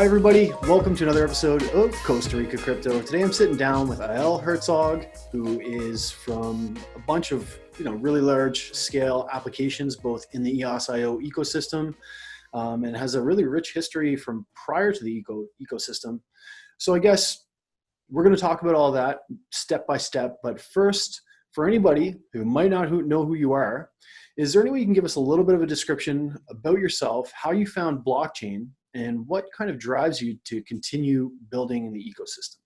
Hi everybody, welcome to another episode of Costa Rica Crypto. Today I'm sitting down with Eyal Hertzog, who is from a bunch of really large scale applications, both in the EOSIO ecosystem, and has a really rich history from prior to the ecosystem. So I guess we're going to talk about all that step by step, but first, for anybody who might not know who you are, is there any way you can give us a little bit of a description about yourself, how you found blockchain, and what kind of drives you to continue building the ecosystem?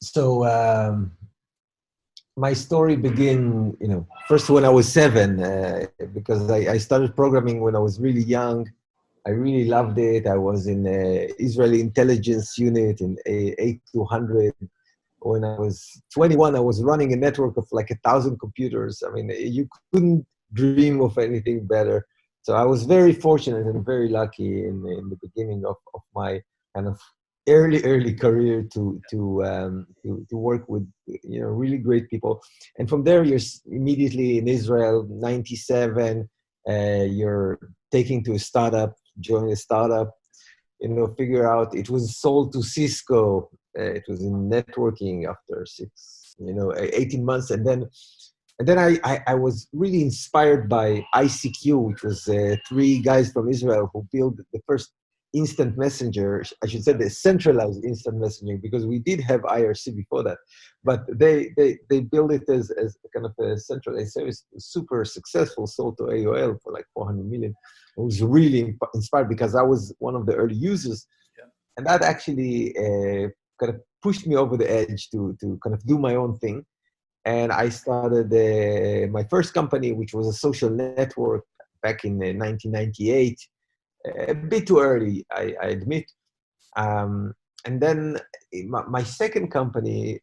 So my story began, first when I was 7, because I started programming when I was really young. I really loved it. I was in the Israeli intelligence unit in 8200. When I was 21, I was running a network of like 1,000 computers. I mean, you couldn't dream of anything better. So I was very fortunate and very lucky in the beginning of my kind of early career to work with really great people. And from there, you're immediately in Israel. 97, you're taking to a startup, join a startup. Figure out it was sold to Cisco. It was in networking after 18 months, and then I was really inspired by ICQ, which was 3 guys from Israel who built the first instant messenger. I should say the centralized instant messaging, because we did have IRC before that, but they built it as kind of a centralized service, super successful, sold to AOL for like 400 million. I was really inspired because I was one of the early users, and that actually kind of pushed me over the edge to kind of do my own thing. And I started my first company, which was a social network back in 1998, a bit too early, I admit. And then my second company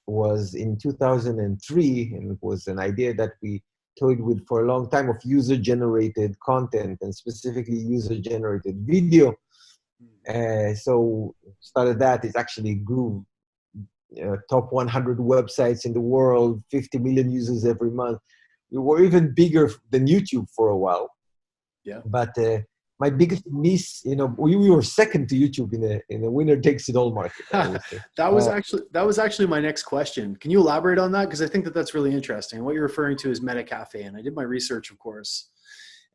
was in 2003, and it was an idea that we toyed with for a long time of user-generated content, and specifically user-generated video. So started that. It actually grew. Top 100 websites in the world, 50 million users every month. We were even bigger than YouTube for a while. Yeah. But my biggest miss, we were second to YouTube in a winner takes it all market. That was actually my next question. Can you elaborate on that? Because I think that's really interesting. What you're referring to is Meta Cafe, and I did my research, of course.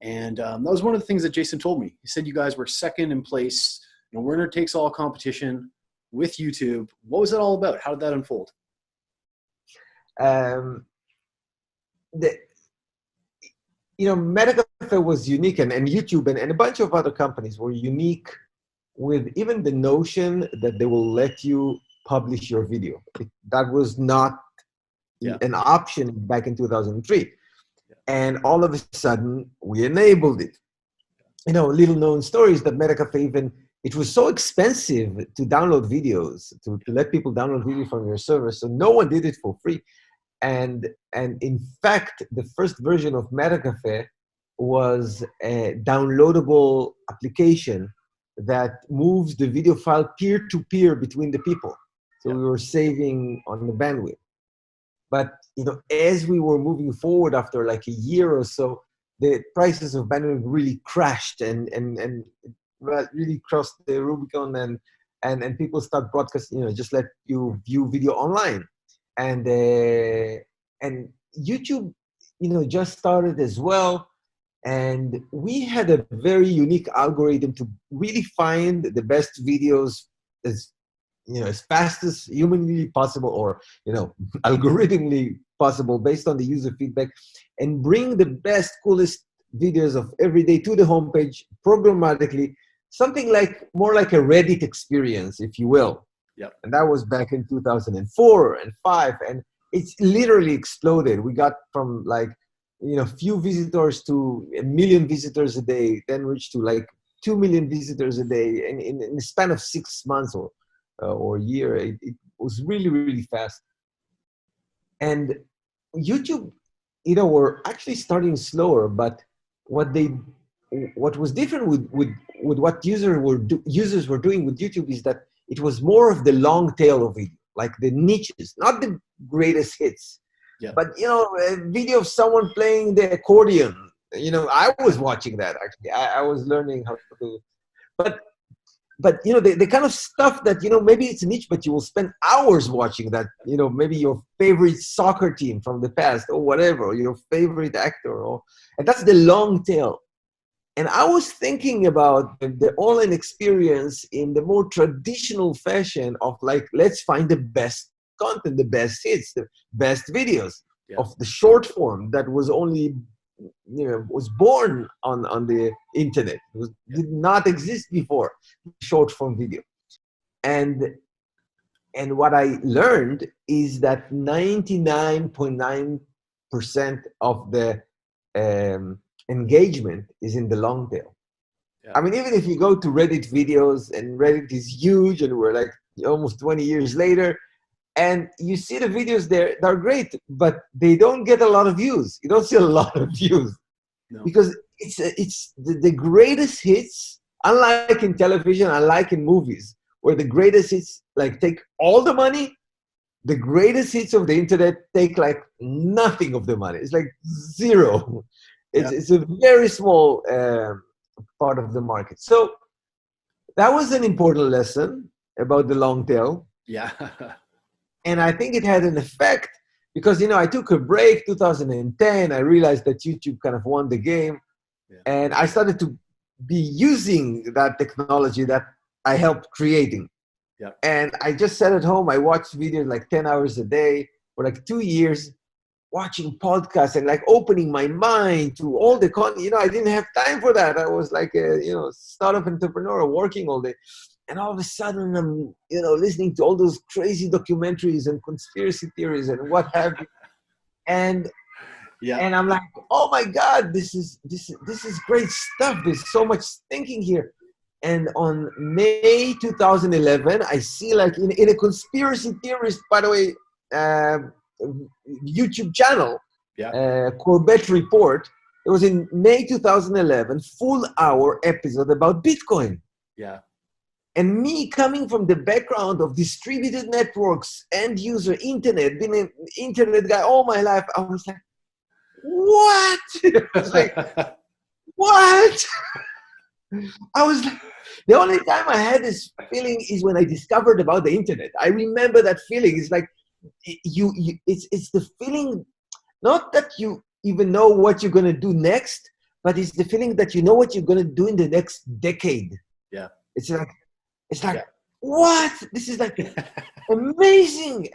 And that was one of the things that Jason told me. He said you guys were second in place in a winner takes all competition with YouTube. What was it all about? How did that unfold? Metacafe was unique, and YouTube and a bunch of other companies were unique with even the notion that they will let you publish your video. That was not an option back in 2003. And all of a sudden, we enabled it. Little known stories that Metacafe it was so expensive to download videos, to let people download video from your server, so no one did it for free. And in fact, the first version of Metacafe was a downloadable application that moves the video file peer-to-peer between the people. So we were saving on the bandwidth. But as we were moving forward after like a year or so, the prices of bandwidth really crashed and really crossed the Rubicon, and people start broadcasting, just let you view video online. And YouTube, just started as well. And we had a very unique algorithm to really find the best videos as fast as humanly possible, or, algorithmically possible based on the user feedback, and bring the best, coolest videos of every day to the homepage programmatically. Something more like a Reddit experience, if you will. Yep. And that was back in 2004 and 5, and it's literally exploded. We got from few visitors to 1 million visitors a day, then reached to 2 million visitors a day, and in the span of 6 months or a year. It was really, really fast. And YouTube, were actually starting slower, but what was different with what users were doing with YouTube is that it was more of the long tail of video, like the niches, not the greatest hits. Yeah. But a video of someone playing the accordion. I was watching that actually. I was learning how to but you know, the kind of stuff that, you know, maybe it's niche, but you will spend hours watching that, you know, maybe your favorite soccer team from the past or whatever, or your favorite actor, and that's the long tail. And I was thinking about the online experience in the more traditional fashion of like, let's find the best content, the best hits, the best videos of the short form that was only, you know, was born on the internet. Did not exist before, short form video. And what I learned is that 99.9% of the engagement is in the long tail. I mean, even if you go to Reddit videos, and Reddit is huge, and we're like almost 20 years later, and you see the videos there, they're great, but they don't get a lot of views. You don't see a lot of views. No. Because it's the greatest hits, unlike in television, unlike in movies, where the greatest hits like take all the money. The greatest hits of the internet take like nothing of the money. It's like zero. It's a very small part of the market. So that was an important lesson about the long tail. Yeah. And I think it had an effect because, you know, I took a break 2010. I realized that YouTube kind of won the game. And I started to be using that technology that I helped creating. And I just sat at home. I watched videos like 10 hours a day for like 2 years, watching podcasts and like opening my mind to all the content. You know, I didn't have time for that. I was like a, you know, startup entrepreneur working all day. And all of a sudden I'm, you know, listening to all those crazy documentaries and conspiracy theories and what have you. And I'm like, oh my God, this is great stuff. There's so much thinking here. And on May 2011, I see like in a conspiracy theorist, by the way, YouTube channel, Corbett Report. It was in May 2011, full hour episode about Bitcoin. And me coming from the background of distributed networks, end user, internet, being an internet guy all my life, I was like, what? I was like, what? I was like, the only time I had this feeling is when I discovered about the internet. I remember that feeling. It's like, it's the feeling, not that you even know what you're going to do next, but it's the feeling that you know what you're going to do in the next decade. It's like what? This is like amazing.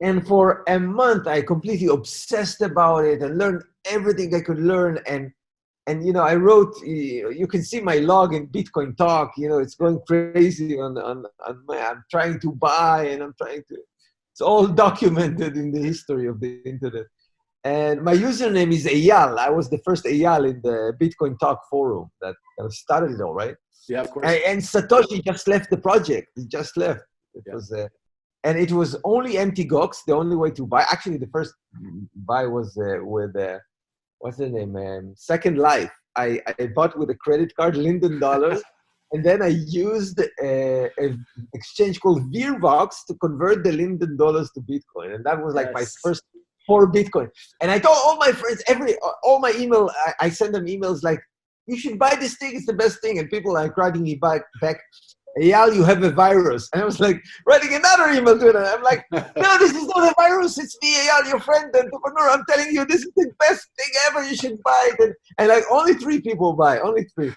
And for a month, I completely obsessed about it and learned everything I could learn. And you know, I wrote, you can see my log in Bitcoin Talk, you know, it's going crazy on I'm trying to buy and it's all documented in the history of the internet. And my username is Eyal. I was the first Eyal in the Bitcoin Talk forum that started it all, right? Yeah, of course. And Satoshi just left the project. He just left. It was, and it was only empty gox, the only way to buy. Actually, the first buy was with what's the name? Second Life. I bought with a credit card, Linden dollars, and then I used an exchange called Veervox to convert the Linden dollars to Bitcoin, and that was like my first 4 Bitcoin. And I told all my friends, all my email, I send them emails like, you should buy this thing, it's the best thing. And people are writing me back, Eyal, you have a virus. And I was like, writing another email to them. I'm like, no, this is not a virus. It's me, Eyal, your friend, the entrepreneur. I'm telling you, this is the best thing ever. You should buy it. And like only 3 people buy, only 3.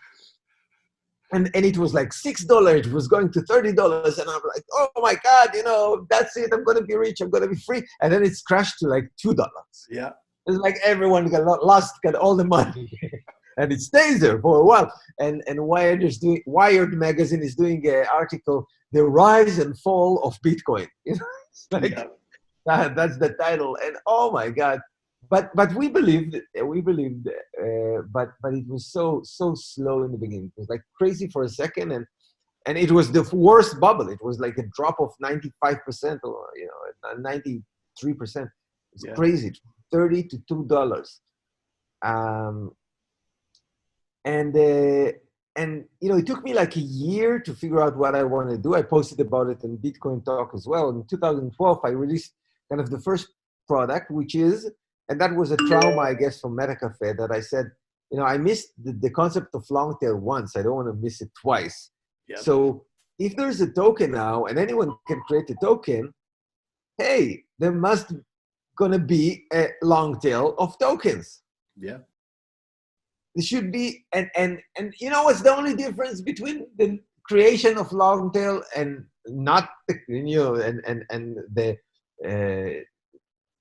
And it was like $6. It was going to $30. And I'm like, oh my God, you know, that's it. I'm going to be rich. I'm going to be free. And then it's crashed to like $2. Yeah. It's like everyone got all the money. And it stays there for a while. And Wired magazine is doing an article, The Rise and Fall of Bitcoin. You know, it's like, that's the title. And oh my God. But we believed, but it was so slow in the beginning. It was like crazy for a second, and it was the worst bubble. It was like a drop of 95% or 93%. It's crazy, $30 to $2. And you know, it took me like a year to figure out what I want to do. I posted about it in Bitcoin Talk as well. In 2012, I released kind of the first product, and that was a trauma, I guess, from MetaCafe that I said, I missed the concept of long tail once. I don't want to miss it twice. Yep. So if there's a token now and anyone can create a token, hey, there must gonna be a long tail of tokens. Yeah. There should be, and what's the only difference between the creation of long tail and not and the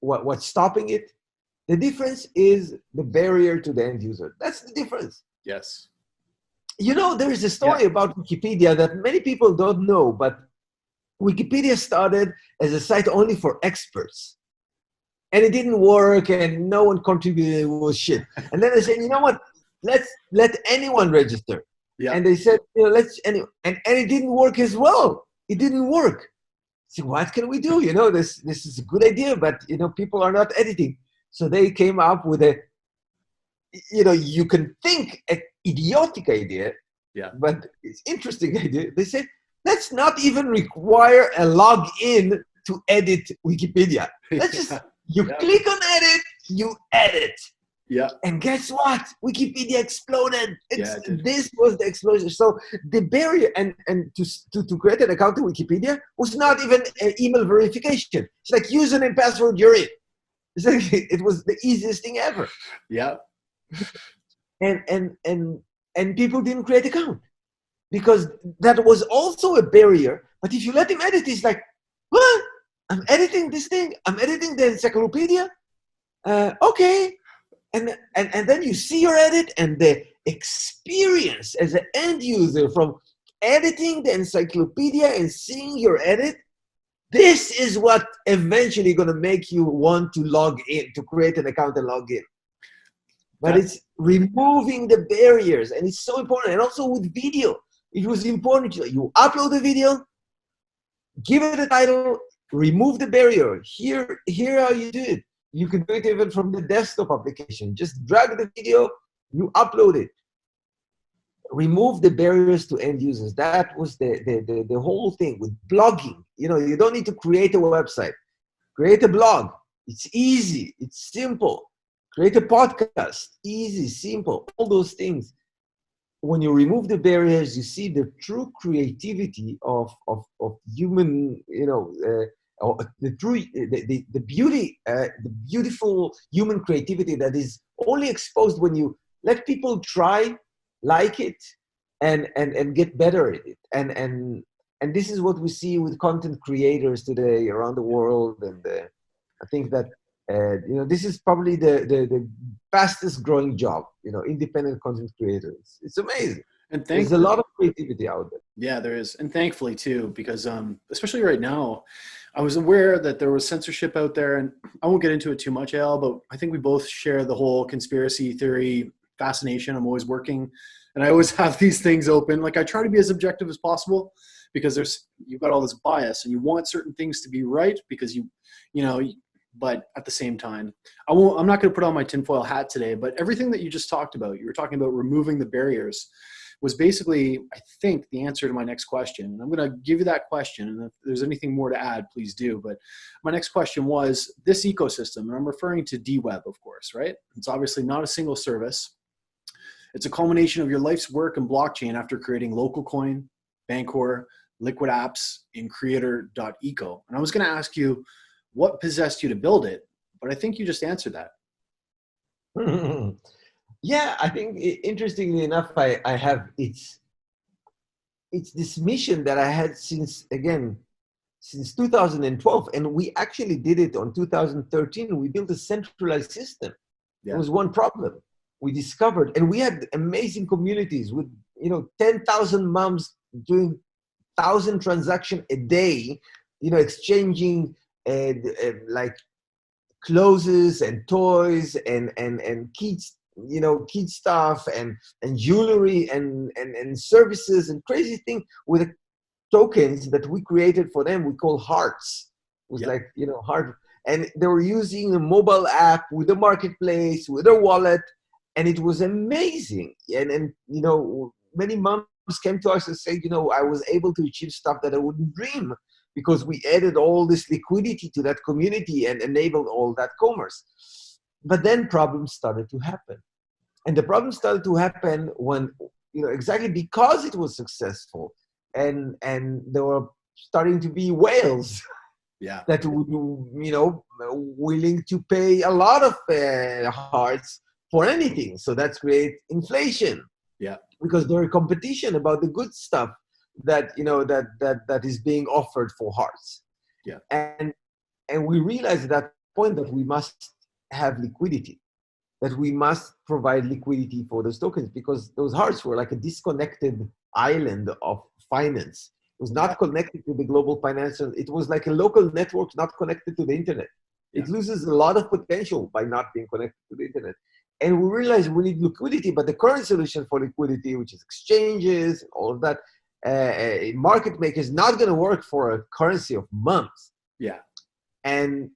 what's stopping it? The difference is the barrier to the end user. That's the difference. Yes. There is a story about Wikipedia that many people don't know, but Wikipedia started as a site only for experts. And it didn't work, and no one contributed. It was shit. And then they said, you know what? Let's let anyone register. Yeah. And they said, and it didn't work as well. It didn't work. So what can we do? This is a good idea, but people are not editing. So they came up with you can think an idiotic idea, but it's interesting idea. They said, let's not even require a login to edit Wikipedia. Let's just, click on edit, you edit. Yeah. And guess what? Wikipedia exploded. This was the explosion. So the barrier and to create an account in Wikipedia was not even an email verification. It's like username, password, you're in. It's like, it was the easiest thing ever. Yeah. And people didn't create account because that was also a barrier. But if you let him edit, he's like, what? I'm editing this thing. I'm editing the encyclopedia. Okay. And then you see your edit and the experience as an end user from editing the encyclopedia and seeing your edit. This is what eventually going to make you want to log in, to create an account and log in. But it's removing the barriers, and it's so important. And also with video, it was important. You upload the video, give it a title, remove the barrier. Here how you do it. You can do it even from the desktop application. Just drag the video, you upload it. Remove the barriers to end users. That was the whole thing with blogging. You don't need to create a website. Create a blog. It's easy. It's simple. Create a podcast. Easy, simple. All those things. When you remove the barriers, you see the true creativity of human, the beauty, the beautiful human creativity that is only exposed when you let people try, like it, and get better at it. And this is what we see with content creators today around the world. And I think that this is probably the fastest growing job. Independent content creators. It's amazing. And there's a lot of creativity out there. Yeah, there is. And thankfully too, because especially right now, I was aware that there was censorship out there, and I won't get into it too much, Eyal, but I think we both share the whole conspiracy theory fascination. I'm always working, and I always have these things open. Like, I try to be as objective as possible because you've got all this bias and you want certain things to be right because but at the same time, I'm not going to put on my tinfoil hat today, but everything that you just talked about, you were talking about removing the barriers, was basically, I think, the answer to my next question. And I'm going to give you that question. And if there's anything more to add, please do. But my next question was this ecosystem, and I'm referring to Deweb, of course, right? It's obviously not a single service. It's a culmination of your life's work in blockchain after creating local coin, Bancor, Liquidapps, and creator.eco. And I was going to ask you, what possessed you to build it? But I think you just answered that. Yeah, I think interestingly enough, I have it's this mission that I had since 2012, and we actually did it on 2013. We built a centralized system. Yeah. There was one problem we discovered, and we had amazing communities with 10,000 moms doing 1,000 transactions a day, exchanging like clothes and toys and kids, kid stuff and jewelry and services and crazy thing with tokens that we created for them. We call hearts. It was like, heart. And they were using a mobile app with a marketplace, with a wallet. And it was amazing. And many moms came to us and said, I was able to achieve stuff that I wouldn't dream, because we added all this liquidity to that community and enabled all that commerce. But then problems started to happen. And the problem started to happen when, exactly because it was successful, and there were starting to be whales Yeah. that would, willing to pay a lot of hearts for anything. So that's create inflation. Yeah. Because there is competition about the good stuff that that is being offered for hearts. Yeah. And we realized at that point that we must have liquidity, that we must provide liquidity for those tokens, because those hearts were like a disconnected island of finance. It was not connected to the global financial. It was like a local network not connected to the internet. Yeah. It loses a lot of potential by not being connected to the internet. And we realized we need liquidity, but the current solution for liquidity, which is exchanges, all of that, market maker, is not going to work for a currency of months. Yeah. And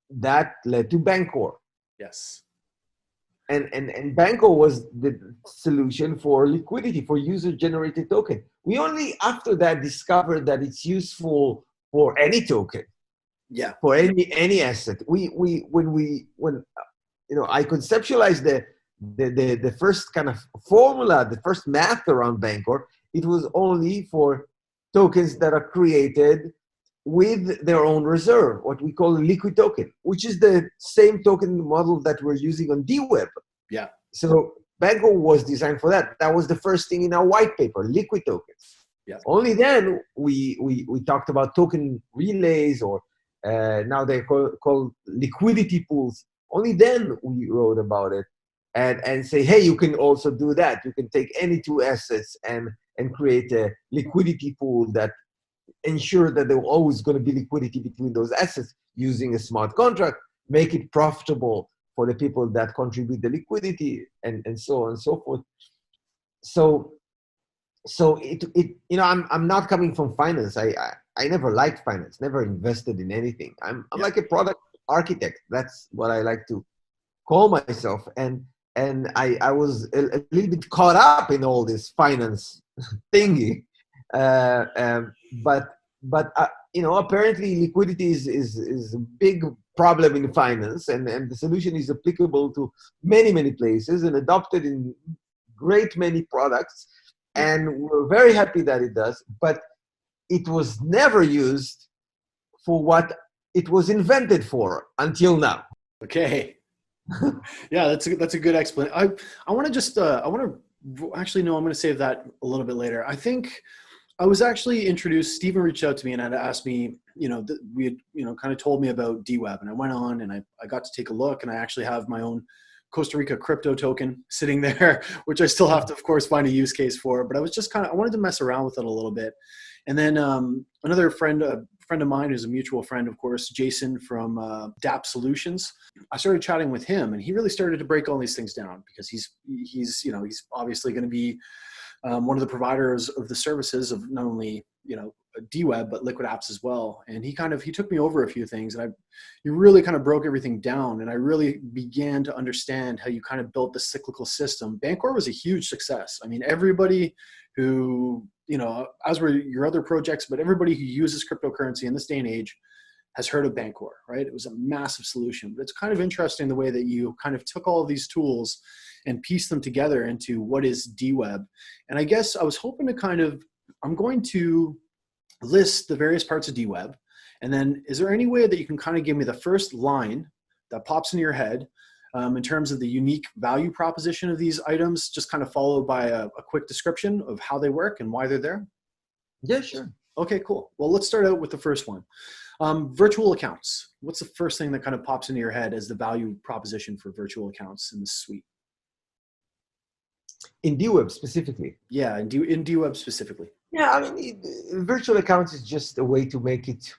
that led to Bancor. Yes. And Bancor was the solution for liquidity, for user-generated token. We only after that discovered that it's useful for any token. Yeah. For any asset. When I conceptualized the first kind of formula, the first math around Bancor, it was only for tokens that are created with their own reserve, what we call a liquid token, which is the same token model that we're using on Deweb. Yeah. So Bancor was designed for that. That was the first thing in our white paper, liquid tokens. Yeah. Only then we talked about token relays, or now they're called liquidity pools. Only then we wrote about it and say, hey, you can also do that. You can take any two assets and create a liquidity pool that ensure that there always going to be liquidity between those assets using a smart contract, make it profitable for the people that contribute the liquidity, and so on and so forth. So I'm not coming from finance. I never liked finance, never invested in anything. I'm like a product architect. That's what I like to call myself. And I was a little bit caught up in all this finance thingy. But apparently liquidity is a big problem in finance, and the solution is applicable to many places and adopted in great many products. And we're very happy that it does, but it was never used for what it was invented for until now. Okay. Yeah, that's a good explanation. I want to just actually, no, I'm going to save that a little bit later. I think I was actually introduced. Stephen reached out to me and had asked me, we had, kind of told me about Deweb, and I went on and I got to take a look, and I actually have my own Costa Rica crypto token sitting there, which I still have to, of course, find a use case for. But I was just I wanted to mess around with it a little bit. And then another friend of mine, who's a mutual friend, of course, Jason from Dweb Solutions, I started chatting with him, and he really started to break all these things down, because he's obviously going to be one of the providers of the services of not only Deweb but Liquidapps as well. And he took me over a few things, and he really kind of broke everything down, and I really began to understand how you kind of built the cyclical system. Bancor was a huge success. I mean, everybody who, as were your other projects, but everybody who uses cryptocurrency in this day and age has heard of Bancor, right? It was a massive solution. But it's kind of interesting the way that you kind of took all of these tools and pieced them together into what is Deweb. And I guess I was hoping to I'm going to list the various parts of Deweb. And then is there any way that you can kind of give me the first line that pops into your head in terms of the unique value proposition of these items, just kind of followed by a quick description of how they work and why they're there? Yeah, sure. Okay, cool. Well, let's start out with the first one. Virtual accounts. What's the first thing that kind of pops into your head as the value proposition for virtual accounts in this suite? In Deweb specifically? Yeah, in Deweb specifically. Yeah, I mean, virtual accounts is just a way to make it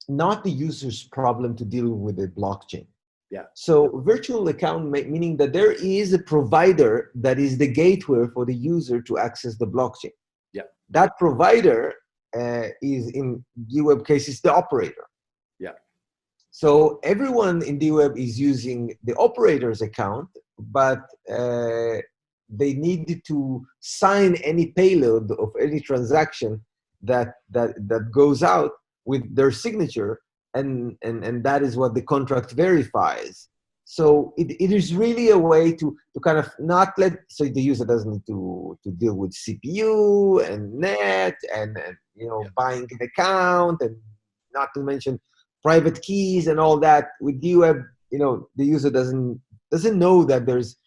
not the user's problem to deal with the blockchain. Yeah. So virtual account meaning that there is a provider that is the gateway for the user to access the blockchain. Yeah. That provider is, in Deweb case, is the operator. Yeah. So everyone in Deweb is using the operator's account, but they need to sign any payload of any transaction that goes out with their signature, and that is what the contract verifies. So it is really a way to kind of not let, so the user doesn't need to deal with CPU and net and buying an account, and not to mention private keys and all that. With Deweb, the user doesn't know that there's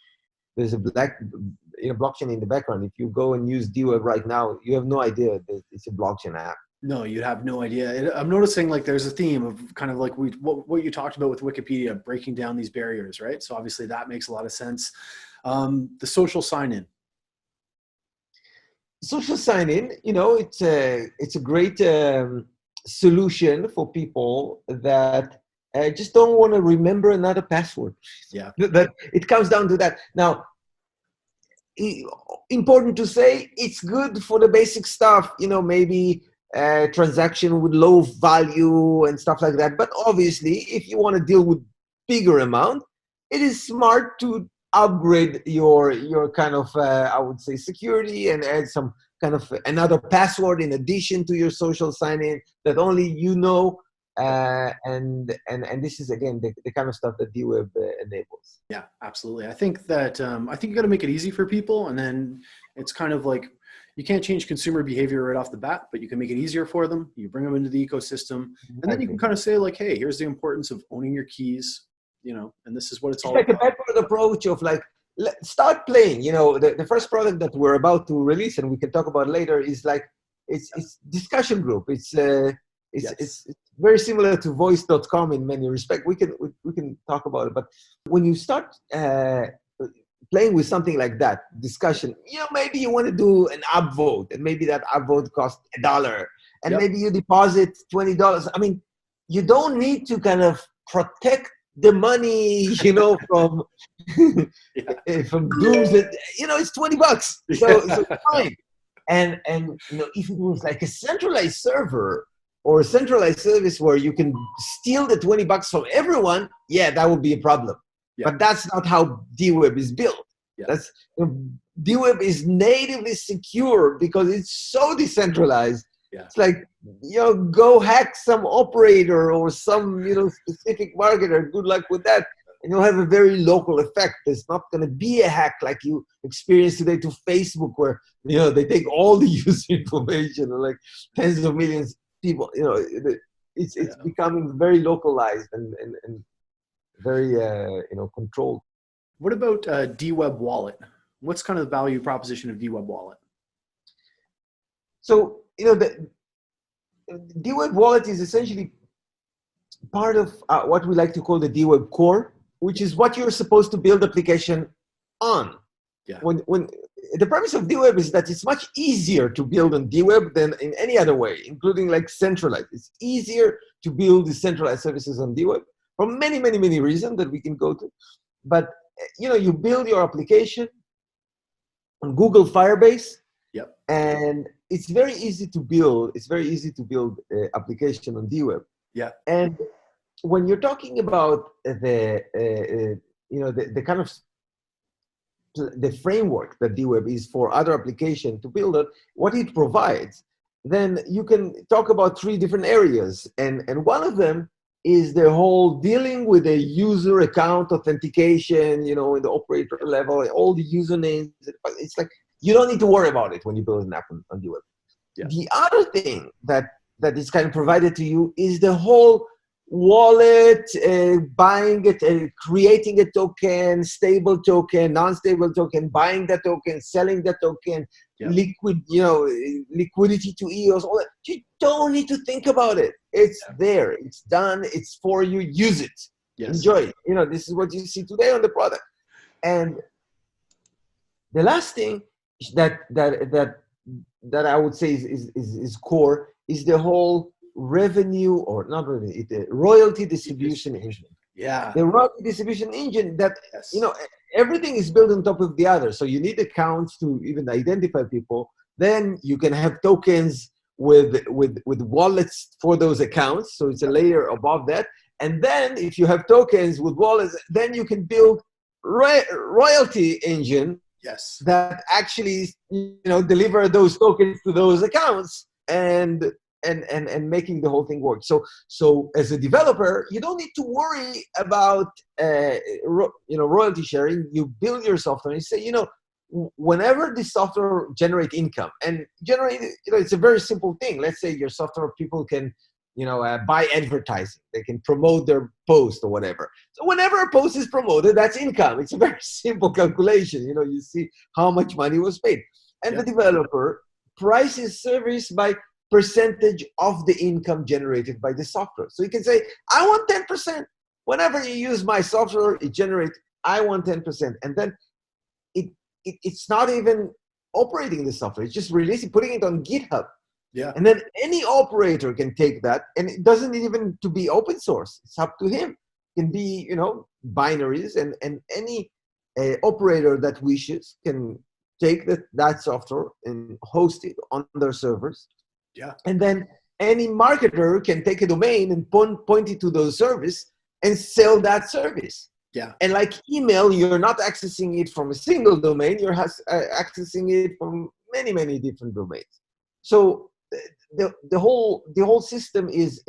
a blockchain in the background. If you go and use Deweb right now, you have no idea that it's a blockchain app. No, you'd have no idea. I'm noticing like there's a theme of kind of like what you talked about with Wikipedia, breaking down these barriers, right? So obviously that makes a lot of sense. The social sign-in. Social sign-in, it's a great solution for people that just don't want to remember another password. Yeah. That it comes down to that. Now, important to say, it's good for the basic stuff, maybe transaction with low value and stuff like that. But obviously, if you want to deal with bigger amount, it is smart to upgrade your kind of, I would say, security, and add some kind of another password in addition to your social sign-in that only you know. And this is, again, the kind of stuff that Deweb enables. Yeah, absolutely. I think that you got to make it easy for people, and then it's kind of like you can't change consumer behavior right off the bat, but you can make it easier for them. You bring them into the ecosystem, and then you can kind of say like, hey, here's the importance of owning your keys, and this is what it's all like about. a backward approach of like, start playing. The first product that we're about to release, and we can talk about later, is like it's discussion group. It's very similar to voice.com in many respects. We can talk about it, but when you start playing with something like that, discussion, maybe you want to do an upvote, and maybe that upvote costs $1, and maybe you deposit $20. I mean, you don't need to kind of protect the money, from from dooms. It's $20, so fine. And if it was like a centralized server or a centralized service where you can steal the $20 from everyone, that would be a problem. Yeah. But that's not how Deweb is built. Yeah. Deweb is natively secure because it's so decentralized. Yeah. It's like, go hack some operator or some, specific marketer. Good luck with that. And you'll have a very local effect. There's not going to be a hack like you experienced today to Facebook, where, they take all the user information, like tens of millions of people. It's becoming very localized and very, controlled. What about Deweb Wallet? What's kind of the value proposition of Deweb Wallet? So, the Deweb Wallet is essentially part of what we like to call the Deweb core, which is what you're supposed to build application on. Yeah. When the premise of Deweb is that it's much easier to build on Deweb than in any other way, including like centralized. It's easier to build decentralized services on Deweb for many, many, many reasons that we can go to. But you build your application on Google Firebase. Yep. And it's very easy to build. It's very easy to build an application on Deweb. Yeah. And when you're talking about the kind of the framework that Deweb is for other application to build it, what it provides, then you can talk about 3 different areas. And one of them is the whole dealing with the user account authentication, in the operator level, all the usernames. It's like, you don't need to worry about it when you build an app on Deweb. Yeah. The other thing that is kind of provided to you is the whole wallet, buying it, creating a token, stable token, non-stable token, buying that token, selling that token, liquidity to EOS, all that. You don't need to think about it. It's there. It's done. It's for you. Use it. Yes. Enjoy it. This is what you see today on the product. And the last thing that I would say is core is the whole revenue, or not revenue, the royalty distribution engine. Yeah. The royalty distribution engine that, everything is built on top of the other. So you need accounts to even identify people. Then you can have tokens with wallets for those accounts. So it's a layer above that. And then if you have tokens with wallets, then you can build royalty engine. Yes. That actually, deliver those tokens to those accounts. And and making the whole thing work. So as a developer, you don't need to worry about royalty sharing. You build your software and you say, whenever the software generate income and generate, it's a very simple thing. Let's say your software people can, buy advertising. They can promote their post or whatever. So whenever a post is promoted, that's income. It's a very simple calculation. You see how much money was paid. And the developer prices service by percentage of the income generated by the software. So you can say, I want 10%. Whenever you use my software, it generates, I want 10%. And then it's not even operating the software. It's just releasing, putting it on GitHub. Yeah. And then any operator can take that, and it doesn't even to be open source. It's up to him. It can be, binaries, and any operator that wishes can take that software and host it on their servers. Yeah. And then any marketer can take a domain and point it to those service and sell that service. Yeah. And like email, you're not accessing it from a single domain. You're accessing it from many, many different domains. So the whole system is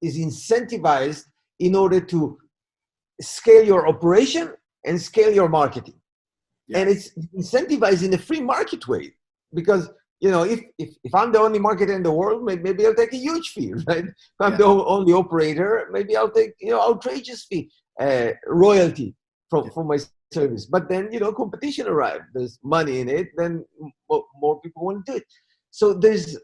incentivized in order to scale your operation and scale your marketing. Yeah. And it's incentivized in a free market way, because if I'm the only marketer in the world, maybe I'll take a huge fee, right? If I'm the only operator, maybe I'll take outrageous fee, royalty from my service. But then competition arrives. There's money in it. Then more people want to do it. So there's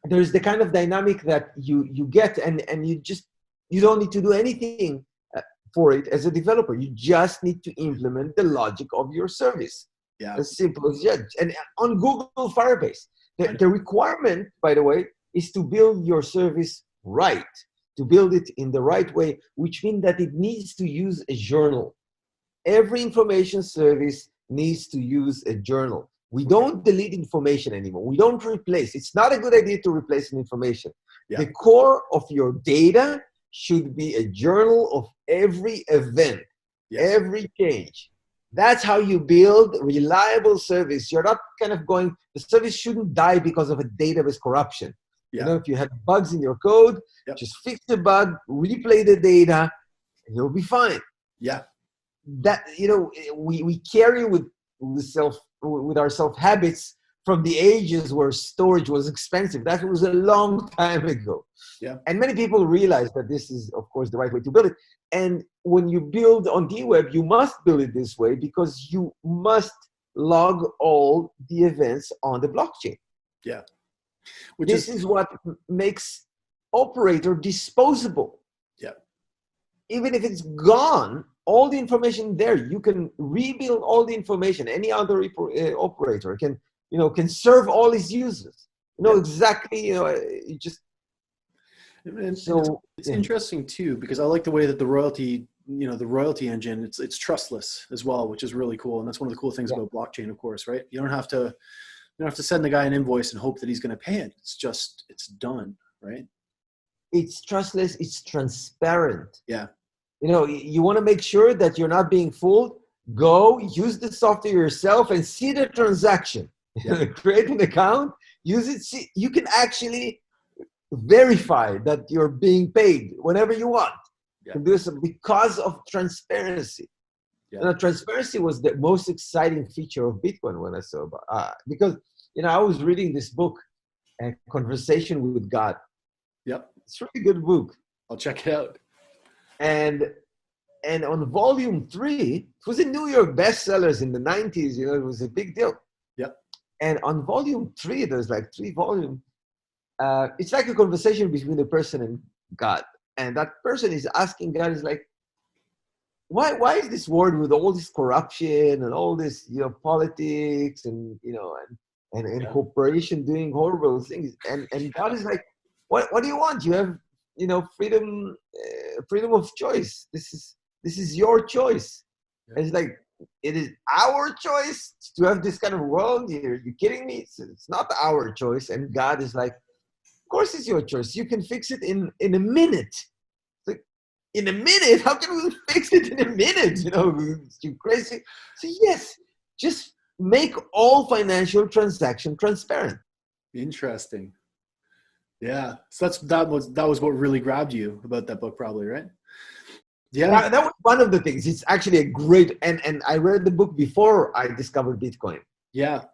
the kind of dynamic that you get, and you don't need to do anything for it as a developer. You just need to implement the logic of your service. Yeah. As simple as that. And on Google Firebase, the requirement, by the way, is to build your service right, to build it in the right way, which means that it needs to use a journal. Every information service needs to use a journal. We don't delete information anymore. We don't replace. It's not a good idea to replace an information. Yeah. The core of your data should be a journal of every event, every change. That's how you build reliable service. You're not kind of the service shouldn't die because of a database corruption. Yeah. If you have bugs in your code, just fix the bug, replay the data, and you'll be fine. Yeah. That, we carry with our self habits from the ages where storage was expensive. That was a long time ago. Yeah. And many people realize that this is, of course, the right way to build it. And when you build on Deweb, you must build it this way because you must log all the events on the blockchain. Yeah. This is what makes operator disposable. Yeah. Even if it's gone, all the information there, you can rebuild all the information. Any other operator can serve all his users. Exactly, you just. And so it's interesting too, because I like the way that the royalty engine, it's trustless as well, which is really cool. And that's one of the cool things about blockchain, of course, right? You don't have to send the guy an invoice and hope that he's going to pay it. It's done, right? It's trustless. It's transparent. Yeah. You want to make sure that you're not being fooled. Go use the software yourself and see the transaction. Yeah. Create an account, use it. See, you can actually verify that you're being paid whenever you want. Yeah. You can do this because of transparency. Yeah. Transparency was the most exciting feature of Bitcoin when I saw because I was reading this book, Conversation with God. Yep, it's a really good book. I'll check it out. And on volume 3, it was in New York bestsellers in the 90s. It was a big deal. Yep. And on volume 3, there's like 3 volumes. It's like a conversation between a person and God. And that person is asking God, is like, why is this world with all this corruption and all this, politics and, and corporation doing horrible things? And God is like, what do you want? You have, freedom of choice. This is your choice. Yeah. It's like, it is our choice to have this kind of world. You're kidding me? It's not our choice. And God is like, of course it's your choice. You can fix it in a minute. Like, in a minute? How can we fix it in a minute? You crazy? So yes, just make all financial transactions transparent. Interesting. Yeah. So that was what really grabbed you about that book, probably, right? Yeah. That was one of the things. It's actually a great, and I read the book before I discovered Bitcoin. Yeah.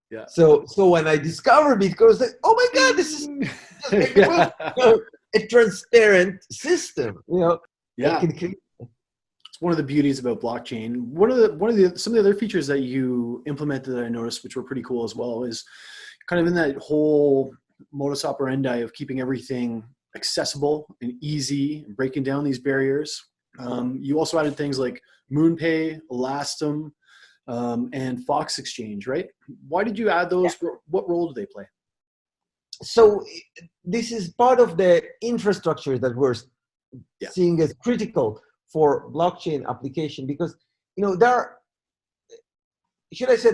Yeah. So when I discovered Bitcoin, I was like, oh my God, this is just like the book. Yeah. You know, a transparent system, you know. Yeah. It's one of the beauties about blockchain. Some of the other features that you implemented that I noticed, which were pretty cool as well, is kind of in that whole modus operandi of keeping everything accessible and easy and breaking down these barriers. You also added things like MoonPay, Elastum, and Fox Exchange, right? Why did you add those? Yeah. What role do they play? So this is part of the infrastructure that we're seeing as critical for blockchain application, because, you know, there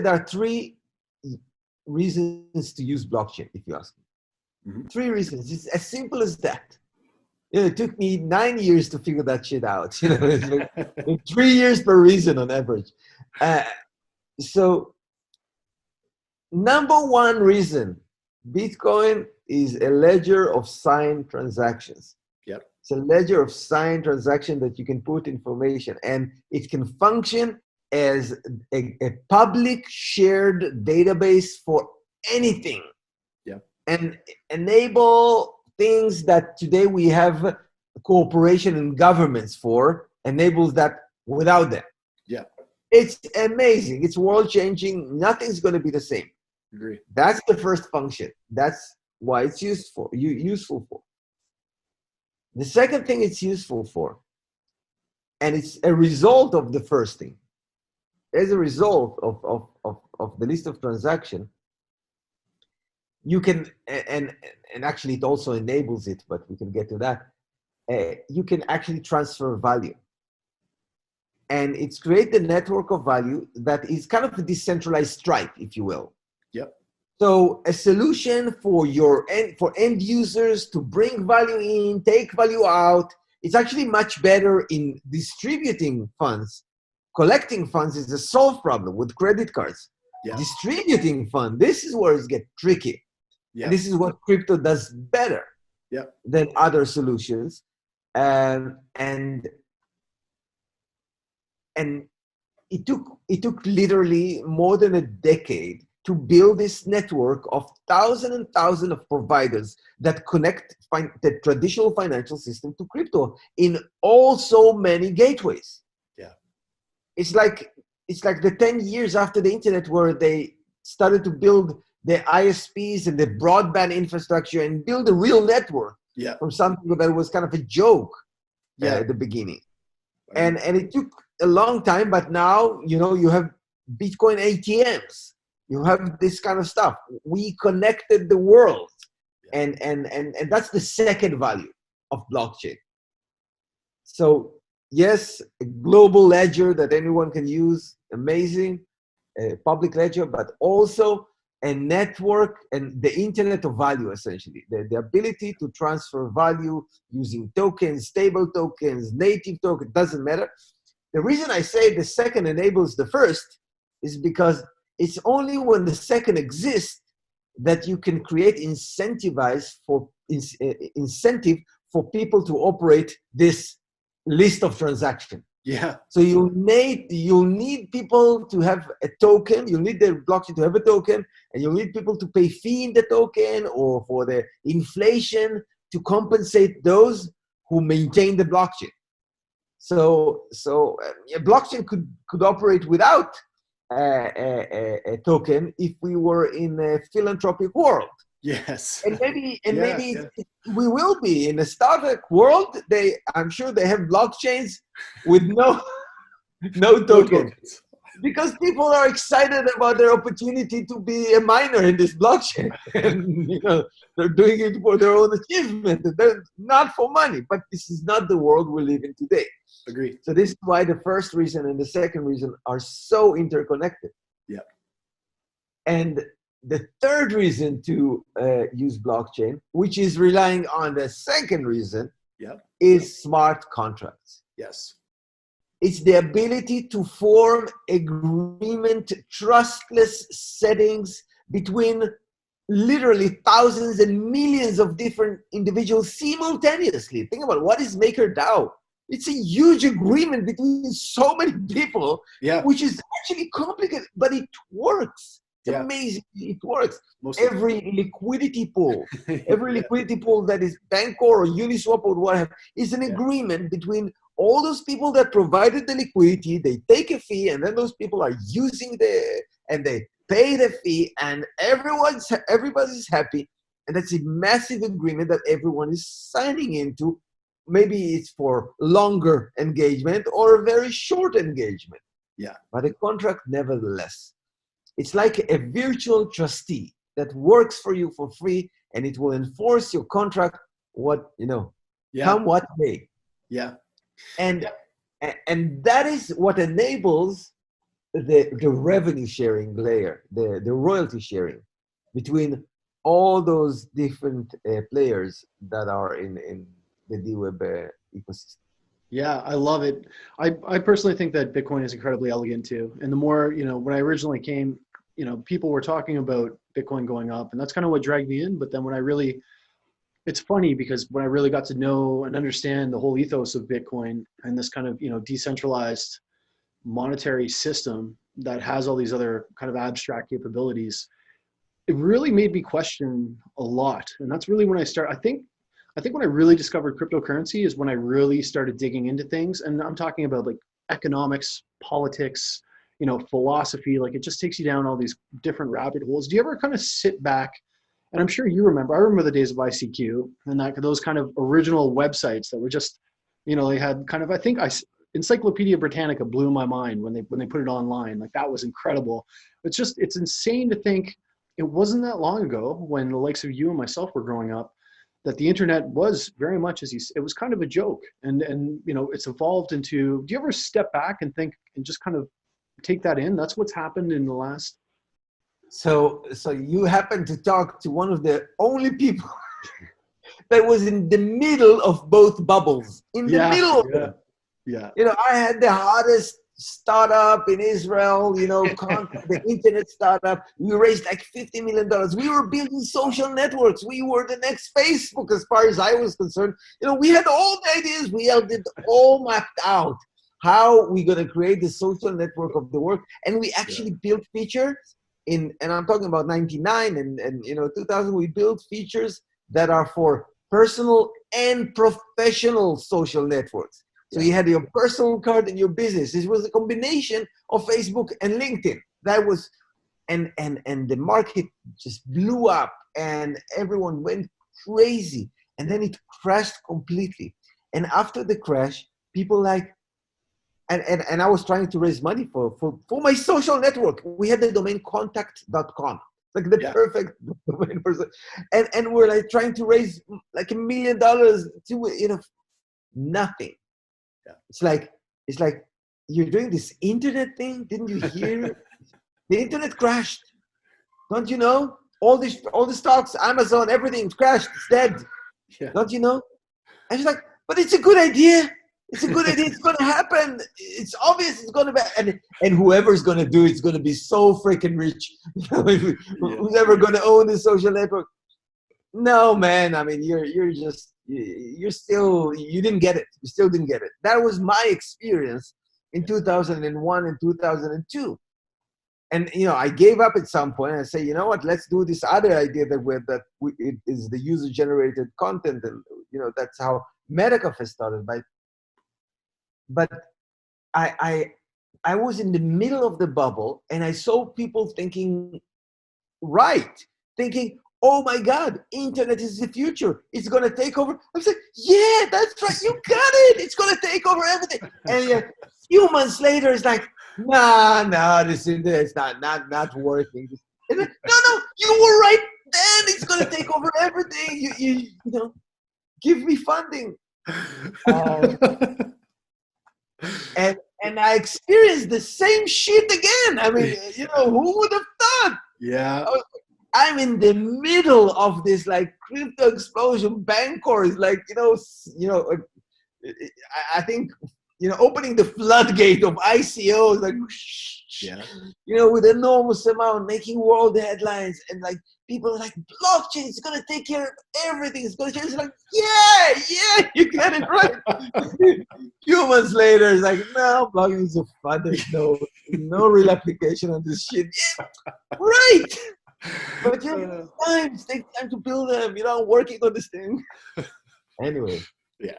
are three reasons to use blockchain, if you ask me. Mm-hmm. 3 reasons. It's as simple as that. You know, it took me 9 years to figure that shit out. You know, it's like 3 years per reason on average. So, number one reason, Bitcoin is a ledger of signed transactions. Yep. It's a ledger of signed transaction that you can put information, and it can function as a public shared database for anything. Yeah. And enable things that today we have cooperation and governments for, enables that without them. Yeah. It's amazing. It's world changing. Nothing's going to be the same. Agree. That's the first function. That's why it's useful for. The second thing it's useful for, and it's a result of the first thing, as a result of the list of transactions, you can, and actually it also enables it, but we can get to that, you can actually transfer value. And it's create a network of value that is kind of a decentralized Stripe, if you will. Yep. So a solution for end users to bring value in, take value out. It's actually much better in distributing funds. Collecting funds is a solved problem with credit cards. Yeah. Distributing fund, this is where it gets tricky. Yeah. And this is what crypto does better than other solutions. And it took literally more than a decade to build this network of thousands and thousands of providers that connect the traditional financial system to crypto in so many gateways. Yeah, it's like the 10 years after the internet, where they started to build the ISPs and the broadband infrastructure and build a real network from something that was kind of a joke at the beginning. And it took a long time, but now, you know, you have Bitcoin ATMs. You have this kind of stuff. We connected the world. And that's the second value of blockchain. So yes, a global ledger that anyone can use, amazing, a public ledger, but also a network and the internet of value, essentially. The ability to transfer value using tokens, stable tokens, native tokens, doesn't matter. The reason I say the second enables the first is because it's only when the second exists that you can create incentive for people to operate this list of transactions. Yeah. So you'll need people to have a token. You'll need the blockchain to have a token, and you'll need people to pay fee in the token or for the inflation to compensate those who maintain the blockchain. So a blockchain could operate without a token if we were in a philanthropic world. Yes. And maybe we will be in a startup world. I'm sure they have blockchains with no tokens. Because people are excited about their opportunity to be a miner in this blockchain. And, you know, they're doing it for their own achievement. They're not for money. But this is not the world we live in today. Agreed. So this is why the first reason and the second reason are so interconnected. Yeah. And the third reason to use blockchain, which is relying on the second reason, is smart contracts. Yes. It's the ability to form agreement, trustless settings between literally thousands and millions of different individuals simultaneously. Think about what is MakerDAO. It's a huge agreement between so many people, Yeah. which is actually complicated, but it works. It's amazing. It works. Every liquidity pool, liquidity pool that is Bancor or Uniswap or whatever, is an agreement between all those people that provided the liquidity. They take a fee, and then those people are using and they pay the fee, and everybody's happy. And that's a massive agreement that everyone is signing into. Maybe it's for longer engagement or a very short engagement. Yeah. But a contract, nevertheless, it's like a virtual trustee that works for you for free, and it will enforce your contract, come what may. Yeah. And that is what enables the revenue sharing layer, the royalty sharing between all those different players that are in the Deweb ecosystem. Yeah, I love it. I personally think that Bitcoin is incredibly elegant too. And the more, when I originally came, people were talking about Bitcoin going up, and that's kind of what dragged me in. But then it's funny because when I really got to know and understand the whole ethos of Bitcoin and this kind of, decentralized monetary system that has all these other kind of abstract capabilities, it really made me question a lot. And that's really when I think when I really discovered cryptocurrency is when I really started digging into things. And I'm talking about like economics, politics, philosophy. Like it just takes you down all these different rabbit holes. Do you ever kind of sit back? And I'm sure you remember, I remember the days of ICQ and those kind of original websites that were just, they had kind of, Encyclopedia Britannica blew my mind when they put it online. Like that was incredible. It's insane to think it wasn't that long ago when the likes of you and myself were growing up that the internet was very much it was kind of a joke, and it's evolved into. Do you ever step back and think and just kind of take that in? That's what's happened in the last. So you happen to talk to one of the only people that was in the middle of both bubbles, in the middle of them. Yeah. I had the hottest startup in Israel, the internet startup. We raised like $50 million. We were building social networks. We were the next Facebook as far as I was concerned. We had all the ideas. We had it all mapped out. How we going to create the social network of the world. And we actually built features and I'm talking about 99 and 2000, we built features that are for personal and professional social networks. So you had your personal card and your business. This was a combination of Facebook and LinkedIn. That was, and the market just blew up and everyone went crazy. And then it crashed completely. And after the crash, people and I was trying to raise money for my social network. We had the domain contact.com, like the perfect domain person. And we're like trying to raise like $1 million to, nothing. Yeah. It's like you're doing this internet thing. Didn't you hear? The internet crashed. Don't you know? All the stocks, Amazon, everything's crashed. It's dead. Yeah. Don't you know? And she's like, but it's a good idea. It's a good idea. It's going to happen. It's obvious. It's going to be, and whoever's going to do it's going to be so freaking rich. Who's ever going to own the social network? No, man. I mean, you didn't get it. You still didn't get it. That was my experience in 2001 and 2002. And, I gave up at some point and I say, you know what, let's do this other idea it is the user generated content. And, that's how Metacafe started. But I was in the middle of the bubble and I saw people thinking, oh my God, internet is the future. It's going to take over. I was like, yeah, that's right. You got it. It's going to take over everything. And a few months later, it's like, no, this internet's not working. No, you were right then. It's going to take over everything. You give me funding. And I experienced the same shit again. I mean, who would have thought? Yeah. I'm in the middle of this like crypto explosion. Bancor is like, I think opening the floodgate of ICOs, like, Yeah. with enormous amount, making world headlines, and like people are like, blockchain is gonna take care of everything. It's gonna change. It's like, yeah, you get it right. Few months later, it's like, no, blockchain is a fun. There's no real application on this shit. Yeah, right. But it takes time to build them. I'm working on this thing. Anyway. Yeah.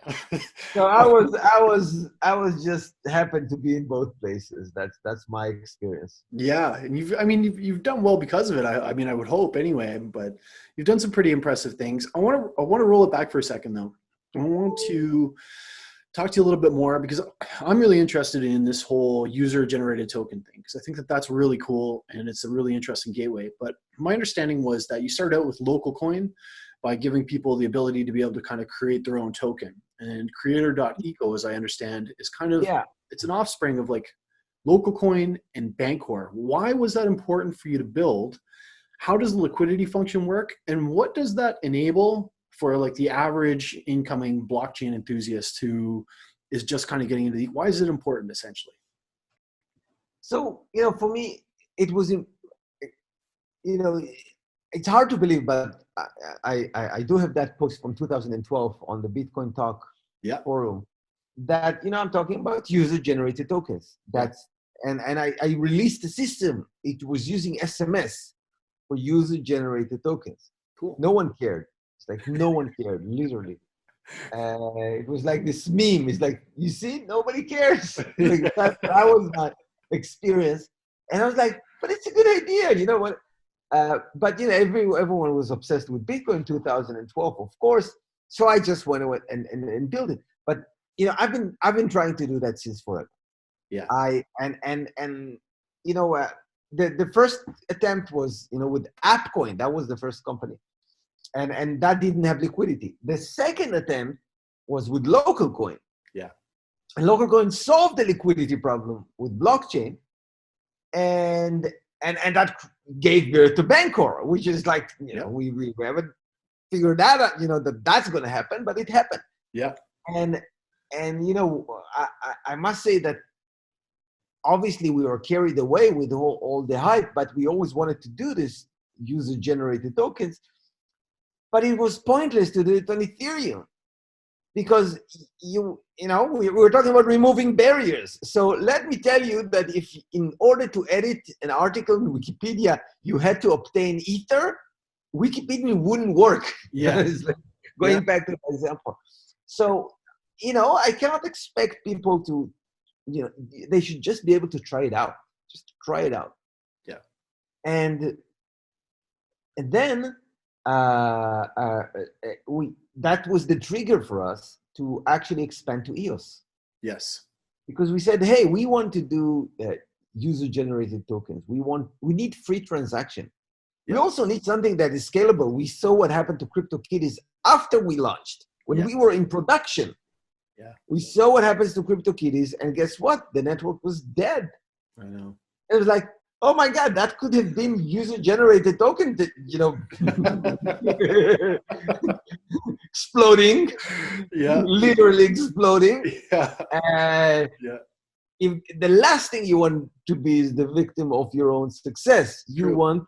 So I was just happened to be in both places. That's my experience. Yeah, and you've done well because of it. I would hope anyway. But you've done some pretty impressive things. I want to roll it back for a second though. I want to talk to you a little bit more because I'm really interested in this whole user-generated token thing because I think that that's really cool and it's a really interesting gateway. But my understanding was that you started out with local coin by giving people the ability to be able to kind of create their own token. And creator.eco, as I understand, is kind of, it's an offspring of like local coin and Bancor. Why was that important for you to build? How does the liquidity function work? And what does that enable for like the average incoming blockchain enthusiast who is just kind of getting into why is it important essentially? So, for me, it was, it's hard to believe, but I do have that post from 2012 on the Bitcoin Talk forum that, I'm talking about user-generated tokens. And I released a system. It was using SMS for user-generated tokens. Cool. No one cared. It's like no one cared, literally. It was like this meme. It's like, you see, nobody cares. Like, that was my experience. And I was like, but it's a good idea. You know what? But everyone was obsessed with Bitcoin in 2012, of course. So I just went and built it. But I've been trying to do that since forever. Yeah. The first attempt was with AppCoin. That was the first company, and that didn't have liquidity. The second attempt was with local coin. Yeah. And local coin solved the liquidity problem with blockchain, and that gave birth to Bancor, which is like, we haven't figured that out, that's going to happen, but it happened. Yeah. And I must say that obviously we were carried away with all the hype, but we always wanted to do this user-generated tokens, but it was pointless to do it on Ethereum because we were talking about removing barriers. So let me tell you that if in order to edit an article in Wikipedia, you had to obtain Ether, Wikipedia wouldn't work. Yeah. Like going back to the example. So, I cannot expect people to, they should just be able to try it out. Just try it out. Yeah. And then that was the trigger for us to actually expand to EOS. Yes. Because we said, hey, we want to do user-generated tokens. We need free transaction. Yeah. We also need something that is scalable. We saw what happened to CryptoKitties after we launched. When we were in production, we saw what happens to CryptoKitties, and guess what? The network was dead. I know. It was like, oh my God, that could have been user-generated token, exploding, literally exploding. Yeah. If the last thing you want to be is the victim of your own success. You want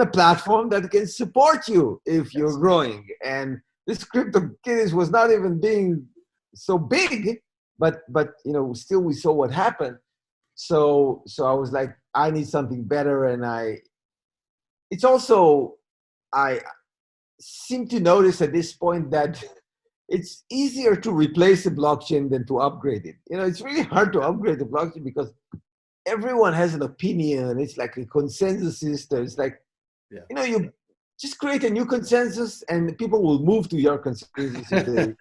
a platform that can support you if you're growing. And this CryptoKitties was not even being so big, but still we saw what happened. So I was like, I need something better. And I seem to notice at this point that it's easier to replace a blockchain than to upgrade it. It's really hard to upgrade the blockchain because everyone has an opinion. It's like a consensus system. It's like, you just create a new consensus and people will move to your consensus if they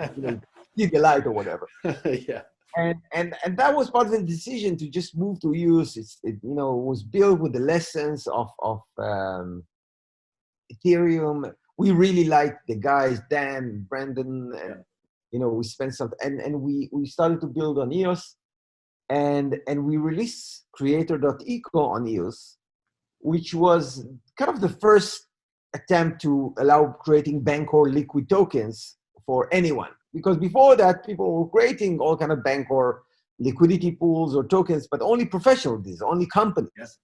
see the light or whatever. Yeah. And that was part of the decision to just move to EOS. It was built with the lessons of Ethereum. We really liked the guys, Dan, Brandon, and we spent some, and we started to build on EOS, and we released creator.eco on EOS, which was kind of the first attempt to allow creating Bancor liquid tokens for anyone. because before that, people were creating all kind of Bancor liquidity pools or tokens, but only professionals, only companies. Yes.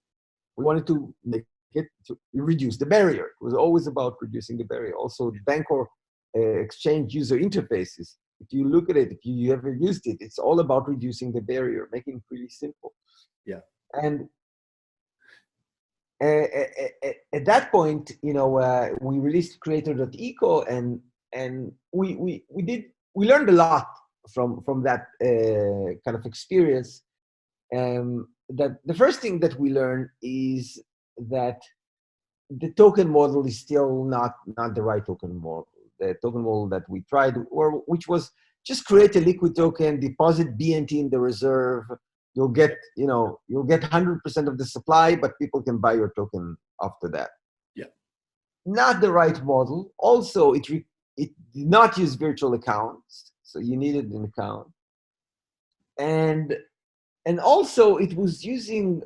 We wanted to make it to reduce the barrier. It was always about reducing the barrier. Also, Bancor exchange user interfaces. If you look at it, if you ever used it, it's all about reducing the barrier, making it really simple. Yeah. And at that point, we released creator.eco, and we learned a lot from that kind of experience. That the first thing that we learned is that the token model is still not the right token model. The token model that we tried, which was just create a liquid token, deposit BNT in the reserve. You'll get 100% of the supply, but people can buy your token after that. Yeah. Not the right model. Also, it did not use virtual accounts, so you needed an account. And also it was using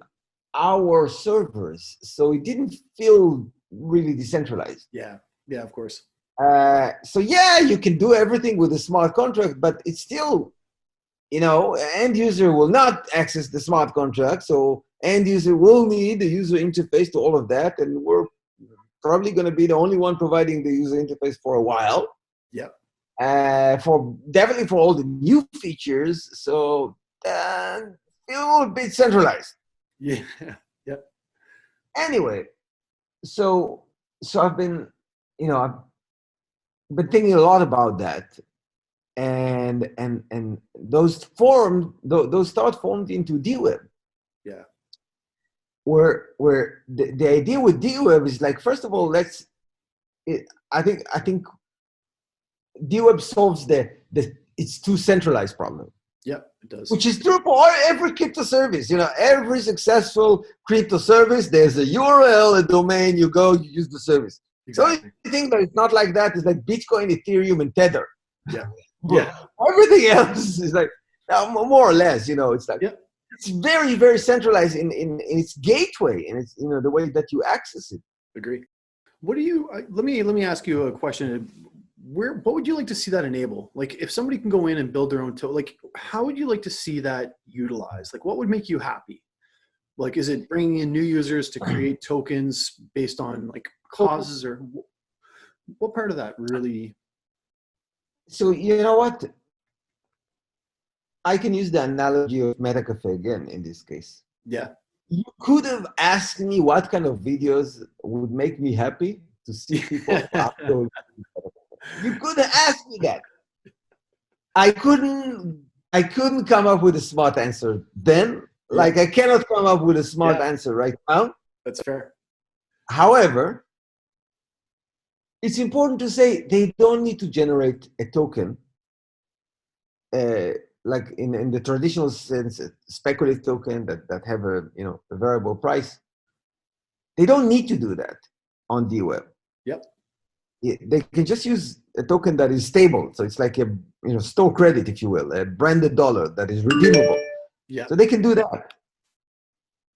our servers, so it didn't feel really decentralized. Yeah, of course. So yeah, you can do everything with a smart contract, but it's still, end user will not access the smart contract, so end user will need the user interface to all of that, and we're probably going to be the only one providing the user interface for a while. Yeah. Definitely for all the new features, so feel a bit centralized. Yeah. Yep. Anyway, so I've been thinking a lot about that, and those thoughts formed into Deweb. Yeah. Where the idea with Deweb is like, first of all, I think Deweb solves the it's too centralized problem. Yeah, it does. Which is true for every crypto service. Every successful crypto service, there's a URL, a domain, you go, you use the service. Exactly. The only thing that is not like that is like Bitcoin, Ethereum, and Tether. Yeah. Yeah. Everything else is like, more or less, it's like, yeah. It's very, very centralized in its gateway, and it's, the way that you access it. Agree. What do you, let me ask you a question. What would you like to see that enable? Like, if somebody can go in and build their own token, like, how would you like to see that utilized? Like, what would make you happy? Like, is it bringing in new users to create tokens based on like causes, or what part of that really? So, you know what? I can use the analogy of MetaCafe again in this case. Yeah. You could have asked me what kind of videos would make me happy to see people upload. You could have asked me that. I couldn't come up with a smart answer then. Like, I cannot come up with a smart answer right now. That's fair. However, it's important to say they don't need to generate a token, like in the traditional sense, a speculative token that have a variable price. They don't need to do that on Deweb. Yep. They can just use a token that is stable. So it's like a store credit, if you will, a branded dollar that is redeemable. Yeah. So they can do that.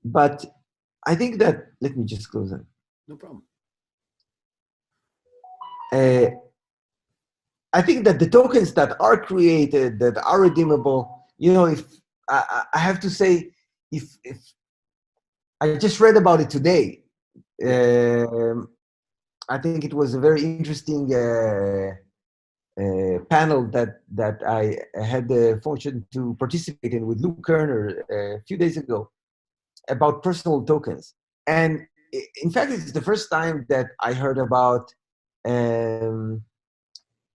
But I think that, let me just close it. No problem. I think that the tokens that are created, that are redeemable, if I have to say, if I just read about it today, I think it was a very interesting panel that I had the fortune to participate in with Luke Kerner a few days ago about personal tokens. And in fact, it's the first time that I heard about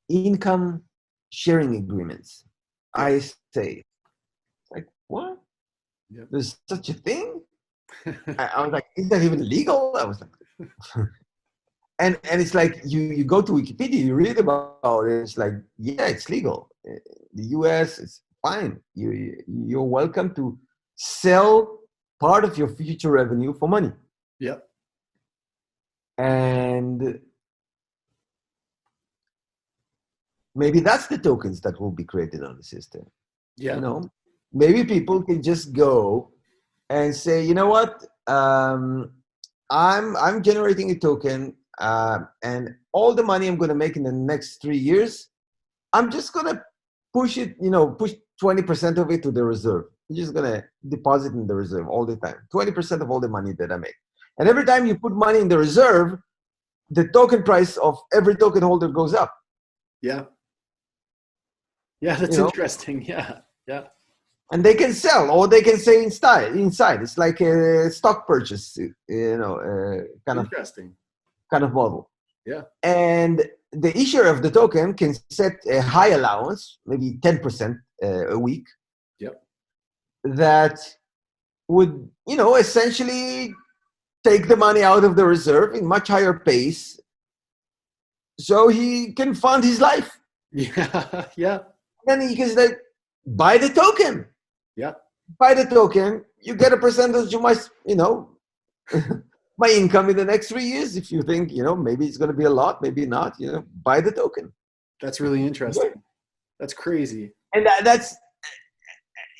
income sharing agreements. Yeah. I say, like, what? Yep. There's such a thing? I was like, is that even legal? I was like, and it's like, you go to Wikipedia, you read about it, it's like, yeah, it's legal. The US, it's fine. You're welcome to sell part of your future revenue for money. Yep. And maybe that's the tokens that will be created on the system. Yeah. Maybe people can just go and say, you know what, I'm generating a token, and all the money I'm going to make in the next 3 years, I'm just gonna push it, push 20% of it to the reserve. I'm just gonna deposit in the reserve all the time. 20% of all the money that I make. And every time you put money in the reserve, the token price of every token holder goes up. Yeah. Yeah, that's interesting. Yeah. Yeah. And they can sell, or they can say inside. It's like a stock purchase, Interesting. kind of model. Yeah. And the issuer of the token can set a high allowance, maybe 10% a week. Yep. That would, essentially take the money out of the reserve in much higher pace, so he can fund his life. Yeah. Yeah. Then he can say, buy the token. Yeah. Buy the token. You get a percentage of my, my income in the next 3 years. If you think, maybe it's going to be a lot, maybe not, buy the token. That's really interesting. That's crazy. And that's,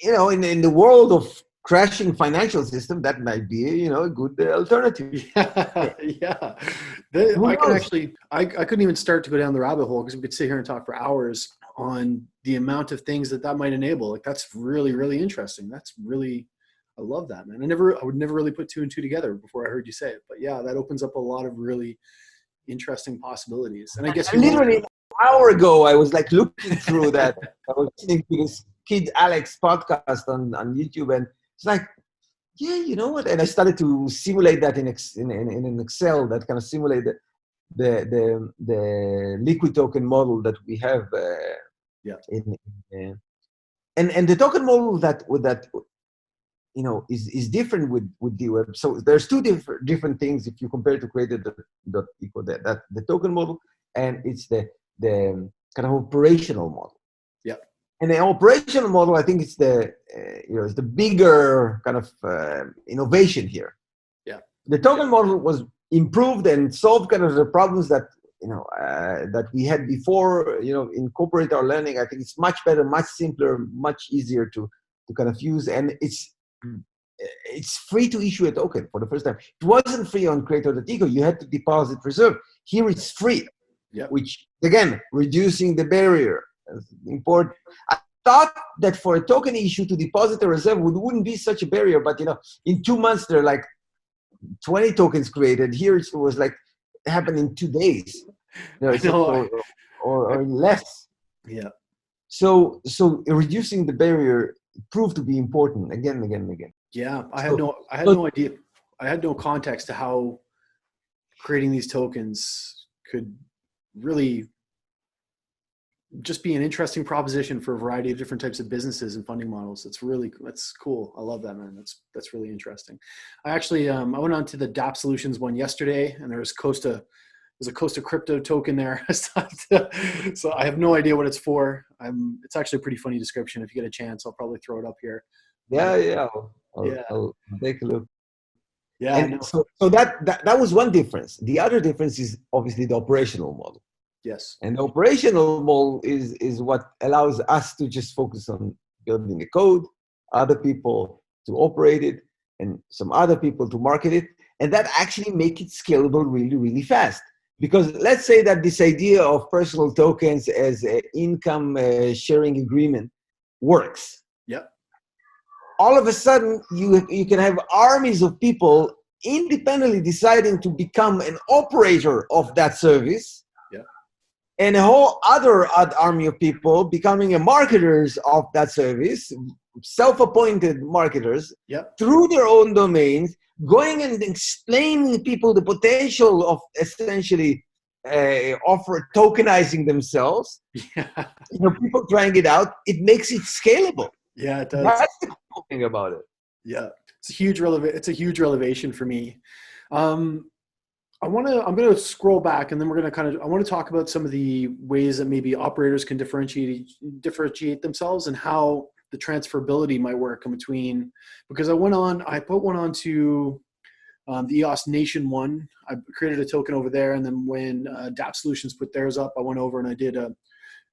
in the world of crashing financial system, that might be, a good alternative. Yeah. Yeah. I couldn't even start to go down the rabbit hole, because we could sit here and talk for hours on the amount of things that might enable. Like, that's really, really interesting. I love that, man. I would never really put two and two together before I heard you say it, but yeah, that opens up a lot of really interesting possibilities. And I guess literally an hour ago, I was like looking through that. I was listening to this kid Alex podcast on YouTube, and it's like, yeah, you know what? And I started to simulate that in an Excel, that kind of simulate the liquid token model that we have. And the token model that is different with Deweb. So there's two different things if you compare to Created.eco, that the token model, and it's the kind of operational model. Yeah. And the operational model, I think it's it's the bigger kind of innovation here. Yeah. The token model was improved and solved kind of the problems that that we had before. Incorporate our learning. I think it's much better, much simpler, much easier to kind of use, and it's free to issue a token for the first time. It wasn't free on Creator.eco. You had to deposit reserve. Here it's free, which again reducing the barrier. Important. I thought that for a token issue to deposit a reserve wouldn't be such a barrier, but in 2 months there are like 20 tokens created. Here it was like it happened in 2 days, or less. Yeah. So reducing the barrier proved to be important again and again and again. Yeah, I had no idea. I had no context to how creating these tokens could really just be an interesting proposition for a variety of different types of businesses and funding models. That's cool. I love that, man. That's really interesting. I actually, I went on to the Dweb Solutions one yesterday, and there's a Costa crypto token there. So I have no idea what it's for. It's actually a pretty funny description. If you get a chance, I'll probably throw it up here. I'll take a look. Yeah. And so that was one difference. The other difference is obviously the operational model. Yes. And the operational model is what allows us to just focus on building the code, other people to operate it, and some other people to market it. And that actually make it scalable really, really fast. Because let's say that this idea of personal tokens as an income sharing agreement works. Yep. All of a sudden, you can have armies of people independently deciding to become an operator of that service. Yep. And a whole other army of people becoming marketers of that service, self-appointed marketers, through their own domains, going and explaining to people the potential of essentially tokenizing themselves. Yeah. People trying it out. It makes it scalable. Yeah, it does. That's the cool thing about it. Yeah, it's a huge revelation for me. I'm going to scroll back, and then we're going to I want to talk about some of the ways that maybe operators can differentiate themselves, and how the transferability might work in between. Because I put one onto the EOS Nation one. I created a token over there, and then when Dweb Solutions put theirs up, I went over and I did a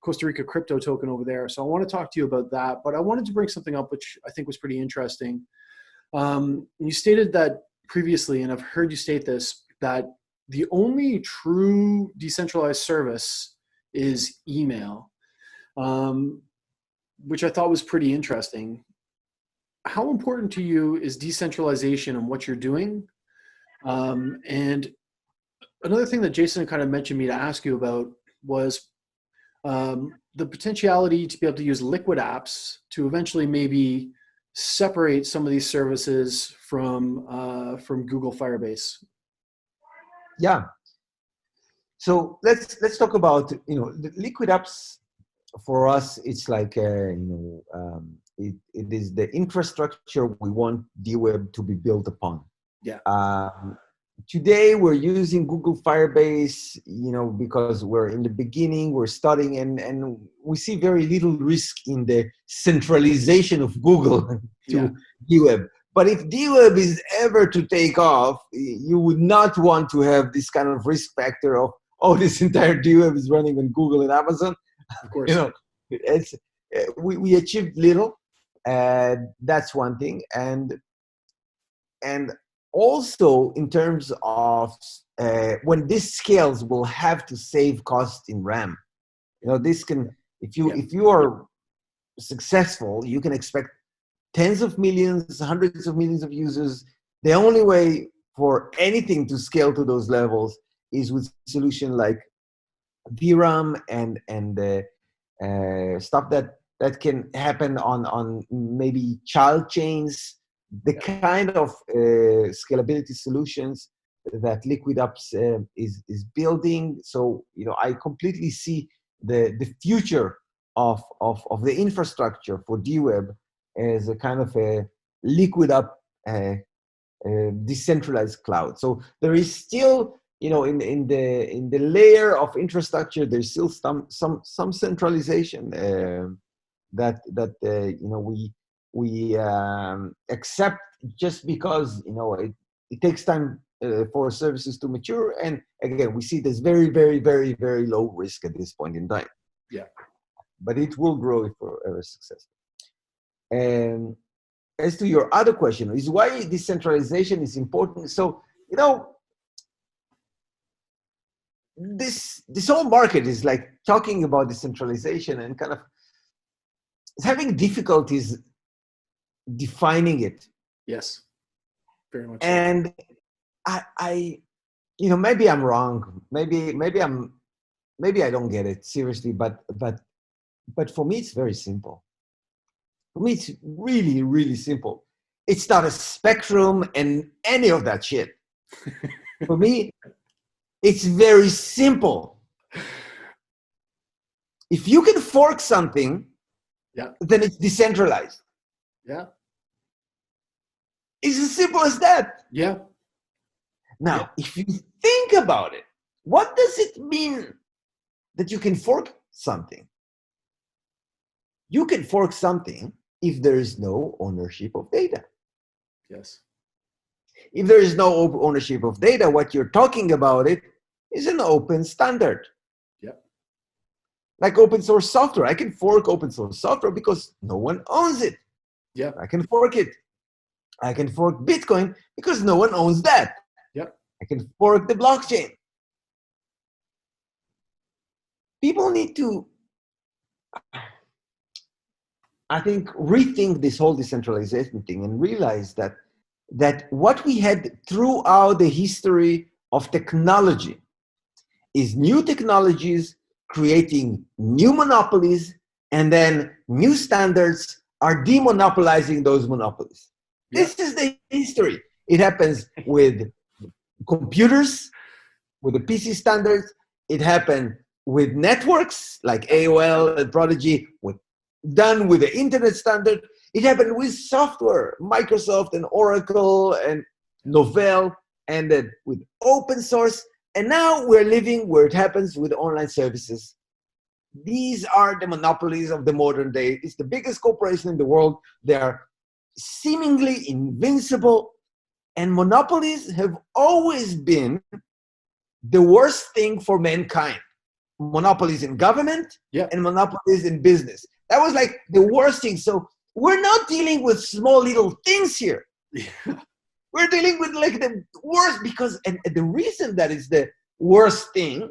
Costa Rica crypto token over there. So I want to talk to you about that, but I wanted to bring something up which I think was pretty interesting. You stated that previously, and I've heard you state this, that the only true decentralized service is email. which I thought was pretty interesting. How important to you is decentralization and what you're doing? And another thing that Jason kind of mentioned me to ask you about was the potentiality to be able to use Liquidapps to eventually maybe separate some of these services from Google Firebase. Yeah. So let's talk about, the Liquidapps. For us, it's like it is the infrastructure we want Deweb to be built upon. Yeah. Today we're using Google Firebase, because we're in the beginning, we're starting, and we see very little risk in the centralization of Google to Deweb. But if Deweb is ever to take off, you would not want to have this kind of risk factor of, this entire Deweb is running on Google and Amazon. Of course. It's we achieved little. That's one thing, and also in terms of when this scales, we'll have to save cost in RAM. This can, if you are successful, you can expect tens of millions, hundreds of millions of users. The only way for anything to scale to those levels is with solution like VRAM and stuff that can happen on maybe child chains, the kind of scalability solutions that Liquidapps is building. So I completely see the future of the infrastructure for Deweb as a kind of a Liquidapp decentralized cloud. So there is still, in the layer of infrastructure, there's still some centralization that we accept, just because it takes time for services to mature. And again, we see there's very, very, very, very low risk at this point in time. Yeah, but it will grow if we're ever successful. And as to your other question, is why decentralization is important. So this whole market is like talking about decentralization and kind of having difficulties defining it. Yes, very much. And I maybe I'm wrong. Maybe I don't get it seriously. But for me, it's very simple. For me, it's really, really simple. It's not a spectrum and any of that shit. For me, it's very simple. If you can fork something, then it's decentralized. Yeah. It's as simple as that. Yeah. Now, if you think about it, what does it mean that you can fork something? You can fork something if there is no ownership of data. Yes. If there is no ownership of data, what you're talking about it is an open standard. Yeah. Like open source software. I can fork open source software because no one owns it. Yeah. I can fork it. I can fork Bitcoin because no one owns that. Yeah. I can fork the blockchain. People need to, I think, rethink this whole decentralization thing and realize that what we had throughout the history of technology is new technologies creating new monopolies, and then new standards are demonopolizing those monopolies. Yeah. This is the history. It happens with computers, with the PC standards. It happened with networks like AOL and Prodigy, done with the internet standard. It happened with software, Microsoft and Oracle and Novell, and then with open source. And now we're living where it happens with online services. These are the monopolies of the modern day. It's the biggest corporation in the world. They are seemingly invincible. And monopolies have always been the worst thing for mankind. Monopolies in government and monopolies in business. That was like the worst thing. So we're not dealing with small little things here. We're dealing with like the worst, because, and the reason that is the worst thing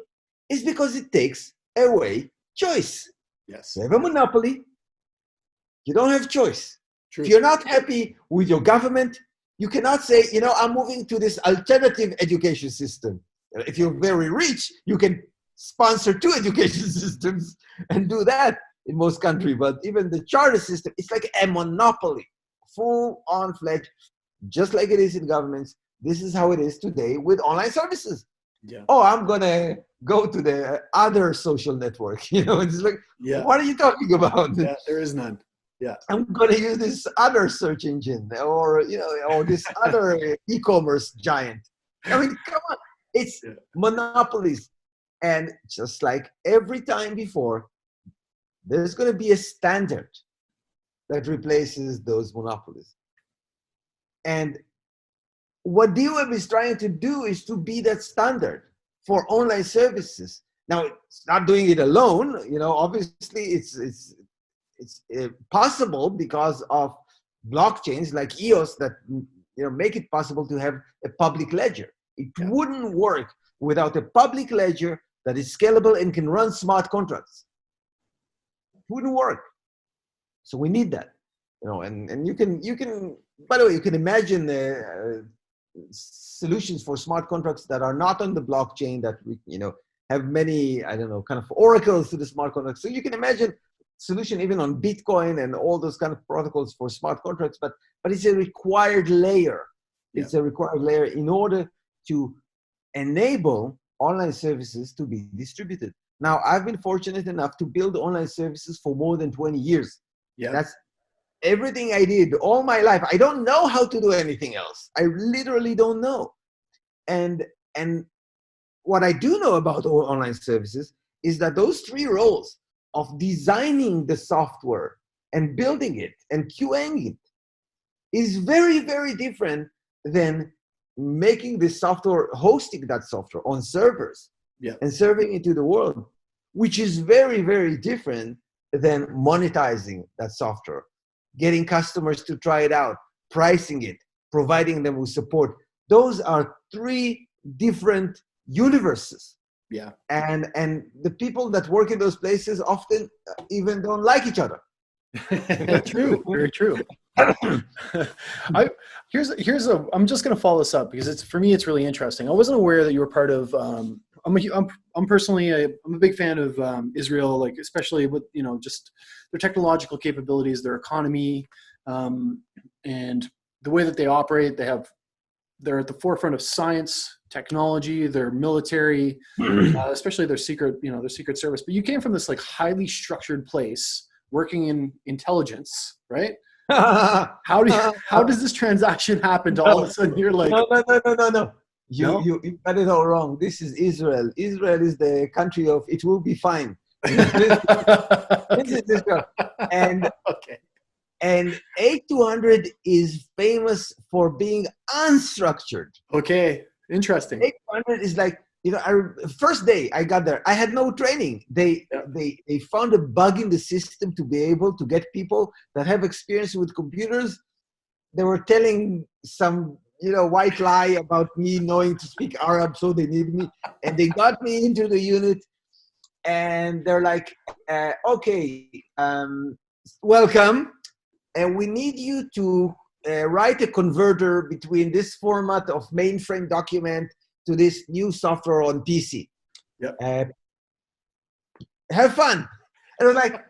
is because it takes away choice. Yes. You have a monopoly. You don't have choice. True. If you're not happy with your government, you cannot say, I'm moving to this alternative education system. If you're very rich, you can sponsor 2 education systems and do that in most countries. But even the charter system, it's like a monopoly, full on fledged, just like it is in governments. This is how it is today with online services. Yeah. Oh, I'm going to go to the other social network. It's like, what are you talking about? Yeah, there is none. Yeah. I'm going to use this other search engine or this other e-commerce giant. I mean, come on. It's monopolies. And just like every time before, there's going to be a standard that replaces those monopolies. And what Deweb is trying to do is to be that standard for online services. Now, it's not doing it alone. Obviously, it's possible because of blockchains like EOS that make it possible to have a public ledger. It wouldn't work without a public ledger that is scalable and can run smart contracts. It wouldn't work. So we need that. And you can by the way, you can imagine solutions for smart contracts that are not on the blockchain that have many kind of oracles to the smart contracts. So you can imagine solution even on Bitcoin and all those kind of protocols for smart contracts, but it's a required layer. It's a required layer in order to enable online services to be distributed. Now, I've been fortunate enough to build online services for more than 20 years. Yeah. That's everything I did all my life. I don't know how to do anything else. I literally don't know. And what I do know about all online services is that those 3 roles of designing the software and building it and QAing it is very, very different than making the software, hosting that software on servers and serving it to the world, which is very, very different than monetizing that software, getting customers to try it out, pricing it, providing them with support. Those are 3 different universes. Yeah. And the people that work in those places often even don't like each other. True. Very true. I'm just going to follow this up because for me, it's really interesting. I wasn't aware that you were part of, I'm personally, I'm a big fan of Israel, like especially with, just their technological capabilities, their economy, and the way that they operate. They're at the forefront of science, technology, their military, especially their secret service. But you came from this like highly structured place working in intelligence, right? How does this transaction happen to all of a sudden you're like, no. You got it all wrong. This is Israel. Israel is the country of it will be fine. This is Israel. And 8200 is famous for being unstructured. Okay, interesting. 8200 is like, first day I got there, I had no training. They found a bug in the system to be able to get people that have experience with computers. They were telling some white lie about me knowing to speak Arab, so they needed me, and they got me into the unit, and they're like, okay, welcome, and we need you to write a converter between this format of mainframe document to this new software on PC. Yep. Have fun. And I was like,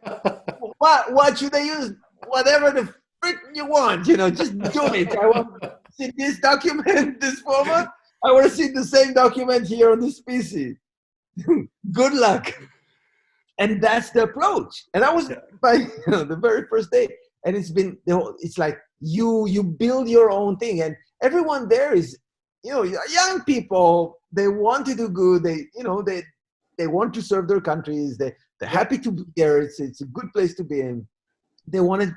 what should I use? Whatever the frick you want, just do it. I want to see this document, this format. I want to see the same document here on this PC. Good luck. And that's the approach. And that was by the very first day. And it's been, it's like you build your own thing. And everyone there is, young people, they want to do good. They want to serve their countries. They're happy to be there. It's a good place to be in. They want to,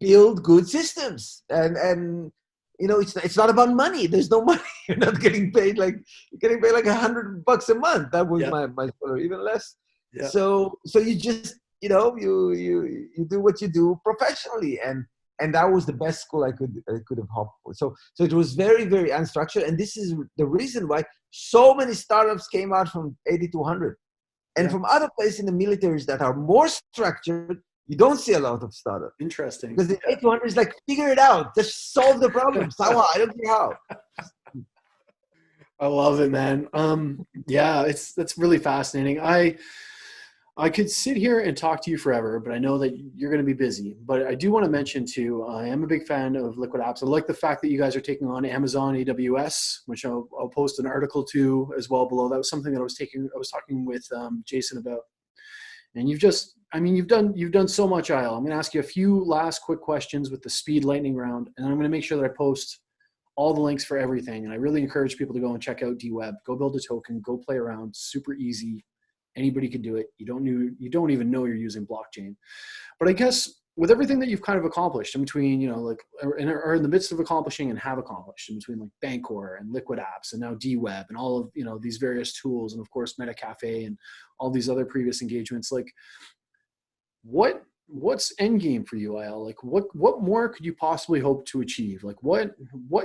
build good systems. And it's not about money. There's no money. You're not getting paid you're getting paid like $100 a month. That was my salary, even less. Yeah. So you just, you do what you do professionally. And that was the best school I could have hoped for. So it was very, very unstructured. And this is the reason why so many startups came out from 8200. And Yeah. from other places in the militaries that are more structured, you don't see a lot of startup. Interesting. Because the 800 is like, figure it out, just solve the problem somehow. I don't care how. I love it, man. Yeah, that's really fascinating. I could sit here and talk to you forever, but I know that you're going to be busy. But I do want to mention too, I am a big fan of Liquidapps. I like the fact that you guys are taking on Amazon AWS, which I'll post an article to as well below. That was something that I was talking with Jason about. And you've done so much, Eyal. I'm going to ask you a few last quick questions with the speed lightning round, and I'm going to make sure that I post all the links for everything. And I really encourage people to go and check out Deweb. Go build a token. Go play around. Super easy. Anybody can do it. You don't even know you're using blockchain. But I guess with everything that you've kind of accomplished in between, or in the midst of accomplishing and have accomplished in between like Bancor and Liquidapps and now Deweb and all of, these various tools, and of course MetaCafe and all these other previous engagements, like what's endgame for you, Eyal? Like what more could you possibly hope to achieve? Like what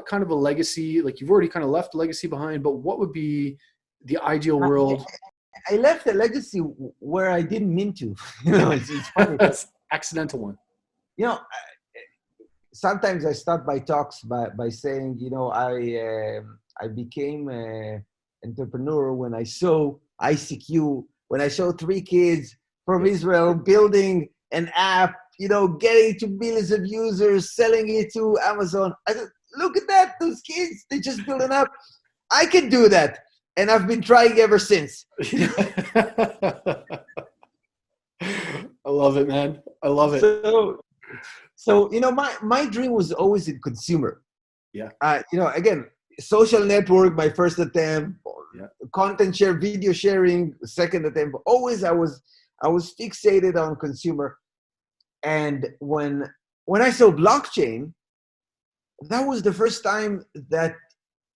kind of a legacy, like you've already kind of left a legacy behind, but what would be the ideal world? I left a legacy where I didn't mean to. It's funny. That's accidental one. Sometimes I start my talks by saying, I became an entrepreneur when I saw ICQ, when I saw 3 kids from Israel building an app, getting to millions of users, selling it to Amazon. I said, look at that, those kids, they just built an app. I can do that. And I've been trying ever since. I love it, man. I love it. So my dream was always in consumer. Yeah. Again, social network, my first attempt. Yeah. Content share, video sharing, second attempt. Always I was fixated on consumer. And when I saw blockchain, that was the first time that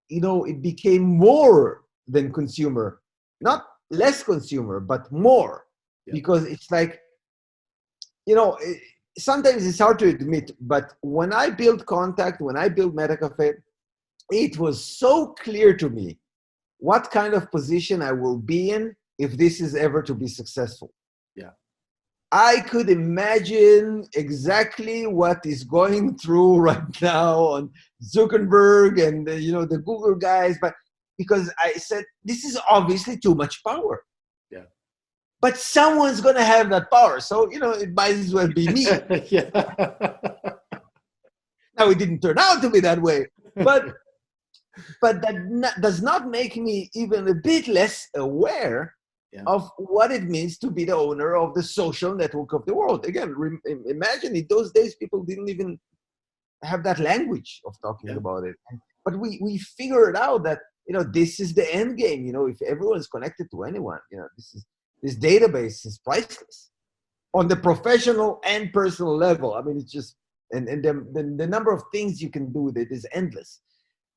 it became more than consumer, not less consumer, but more. Yeah. Because it's like, sometimes it's hard to admit, but when I built Contact, when I built MetaCafe, it was so clear to me what kind of position I will be in if this is ever to be successful. Yeah. I could imagine exactly what is going through right now on Zuckerberg and the Google guys, but because I said, this is obviously too much power. Yeah. But someone's going to have that power. So, it might as well be me. Yeah. Now, it didn't turn out to be that way. But that does not make me even a bit less aware of what it means to be the owner of the social network of the world. Again, imagine in those days, people didn't even have that language of talking about it. But we figured out that, this is the end game. If everyone is connected to anyone, this database is priceless on the professional and personal level. I mean, it's just, and the number of things you can do with it is endless.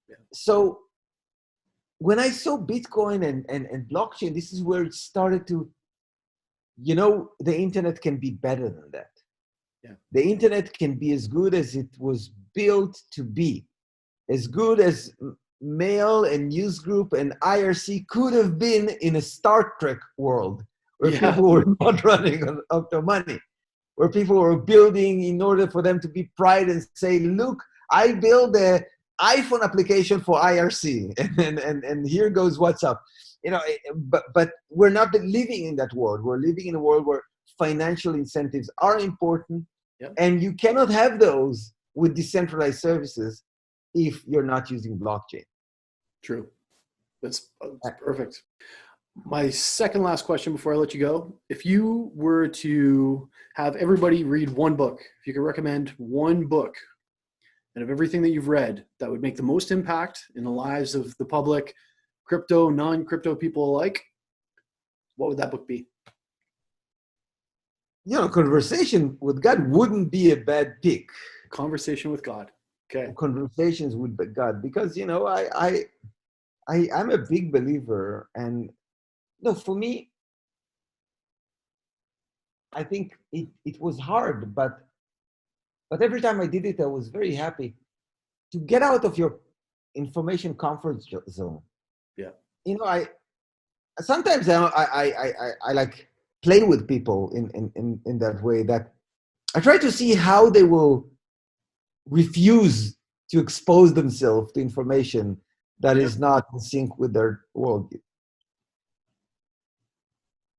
Yeah. So when I saw Bitcoin and blockchain, this is where it started to, the internet can be better than that. Yeah. The internet can be as good as it was built to be, as good as Mail and Newsgroup and IRC could have been in a Star Trek world where people were not running on their money, where people were building in order for them to be proud and say, look, I built the iPhone application for IRC and here goes what's up. But we're not living in that world. We're living in a world where financial incentives are important, and you cannot have those with decentralized services if you're not using blockchain. True. That's perfect. My second last question before I let you go. If you were to have everybody read one book, if you could recommend one book and of everything that you've read that would make the most impact in the lives of the public, crypto, non-crypto people alike, what would that book be? Conversation with God wouldn't be a bad pick. Conversation with God. Okay. Conversations with God, because I'm a big believer, and for me, I think it was hard, but every time I did it, I was very happy to get out of your information comfort zone. Yeah. sometimes I like play with people in that way, that I try to see how they will refuse to expose themselves to information that is not in sync with their worldview.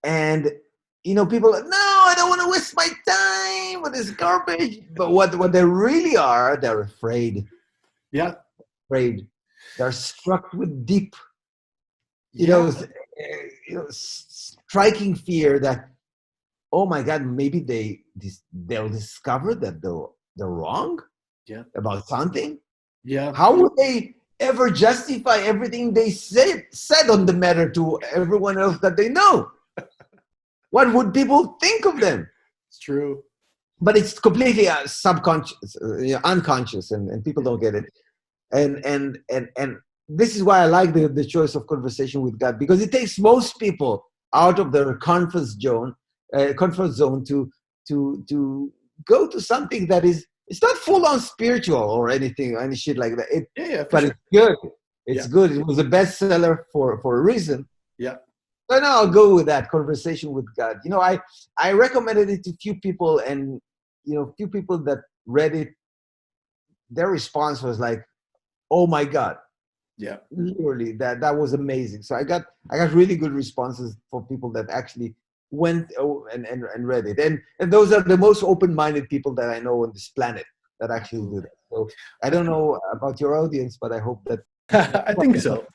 And people are, no, I don't want to waste my time with this garbage. But what they really are, they're afraid. Yeah. Afraid. They're struck with deep, striking fear that, oh my God, maybe they'll discover that they're wrong about something. Yeah. How would they ever justify everything they said on the matter to everyone else that they know? What would people think of them? It's true. But it's completely subconscious, unconscious, and people don't get it. And this is why I like the choice of conversation with God, because it takes most people out of their comfort zone to go to something that is, it's not full on spiritual or anything, any shit like that. But sure. It's good. It's good. It was a bestseller for a reason. Yeah. So now I'll go with that conversation with God. I recommended it to few people, and few people that read it, their response was like, "Oh my God!" Yeah, literally, that was amazing. So I got really good responses for people that actually went and read it, and those are the most open-minded people that I know on this planet that actually do that. So I don't know about your audience, but I hope that. I think so.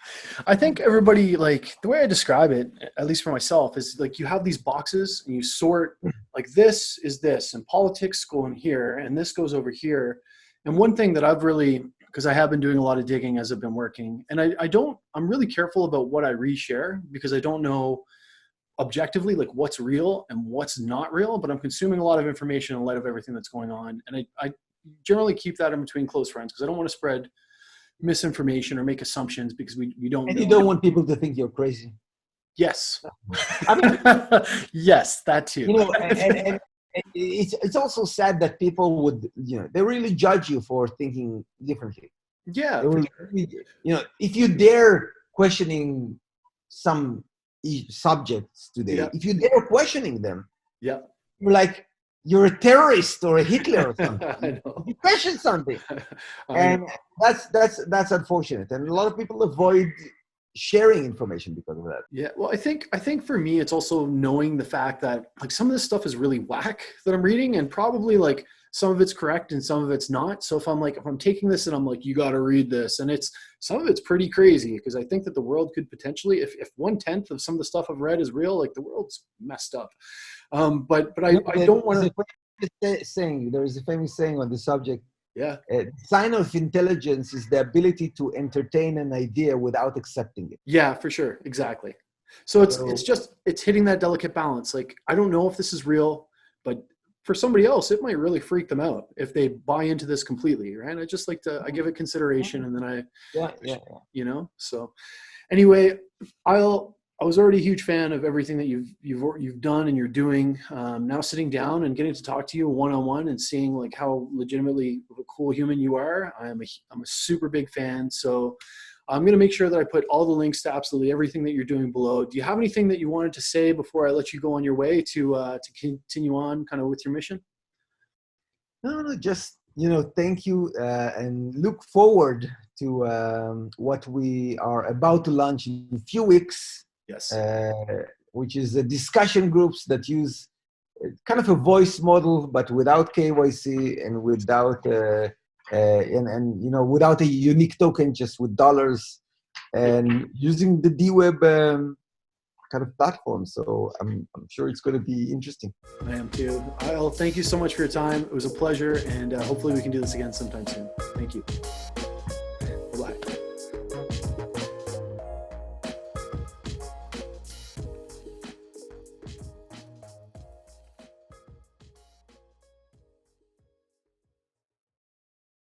I think everybody, like, the way I describe it, at least for myself, is like you have these boxes and you sort, like, this is this, and politics go in here, and this goes over here. And one thing that I've really, because I have been doing a lot of digging as I've been working, and I'm really careful about what I reshare, because I don't know objectively like what's real and what's not real, but I'm consuming a lot of information in light of everything that's going on. And I generally keep that in between close friends, because I don't want to spread misinformation or make assumptions, because we don't and know. You don't want people to think you're crazy. Yes. I mean, yes, that too. And it's also sad that people would, they really judge you for thinking differently. Yeah. If you dare questioning some subjects today, if you dare questioning them, you're like, you're a terrorist or a Hitler or something. I know. You question something. And that's unfortunate. And a lot of people avoid sharing information because of that. Yeah. Well, I think for me, it's also knowing the fact that, like, some of this stuff is really whack that I'm reading, and probably like some of it's correct and some of it's not. So if I'm taking this and I'm like, you got to read this, and some of it's pretty crazy, because I think that the world could potentially, if 1/10 of some of the stuff I've read is real, like, the world's messed up. But I don't want to. There is a famous saying on the subject. Yeah. Sign of intelligence is the ability to entertain an idea without accepting it. Yeah, for sure. Exactly. So it's hitting that delicate balance. Like, I don't know if this is real, but for somebody else, it might really freak them out if they buy into this completely. Right. I give it consideration, and then so anyway, I was already a huge fan of everything that you've done and you're doing. Now sitting down and getting to talk to you one-on-one and seeing like how legitimately of a cool human you are, I'm a super big fan. So I'm going to make sure that I put all the links to absolutely everything that you're doing below. Do you have anything that you wanted to say before I let you go on your way to continue on kind of with your mission? No, just, thank you, and look forward to what we are about to launch in a few weeks. Yes. Which is the discussion groups that use kind of a voice model, but without KYC and without without a unique token, just with dollars, and using the Deweb kind of platform. So I'm sure it's going to be interesting. I am too. Eyal, thank you so much for your time. It was a pleasure, and hopefully we can do this again sometime soon. Thank you.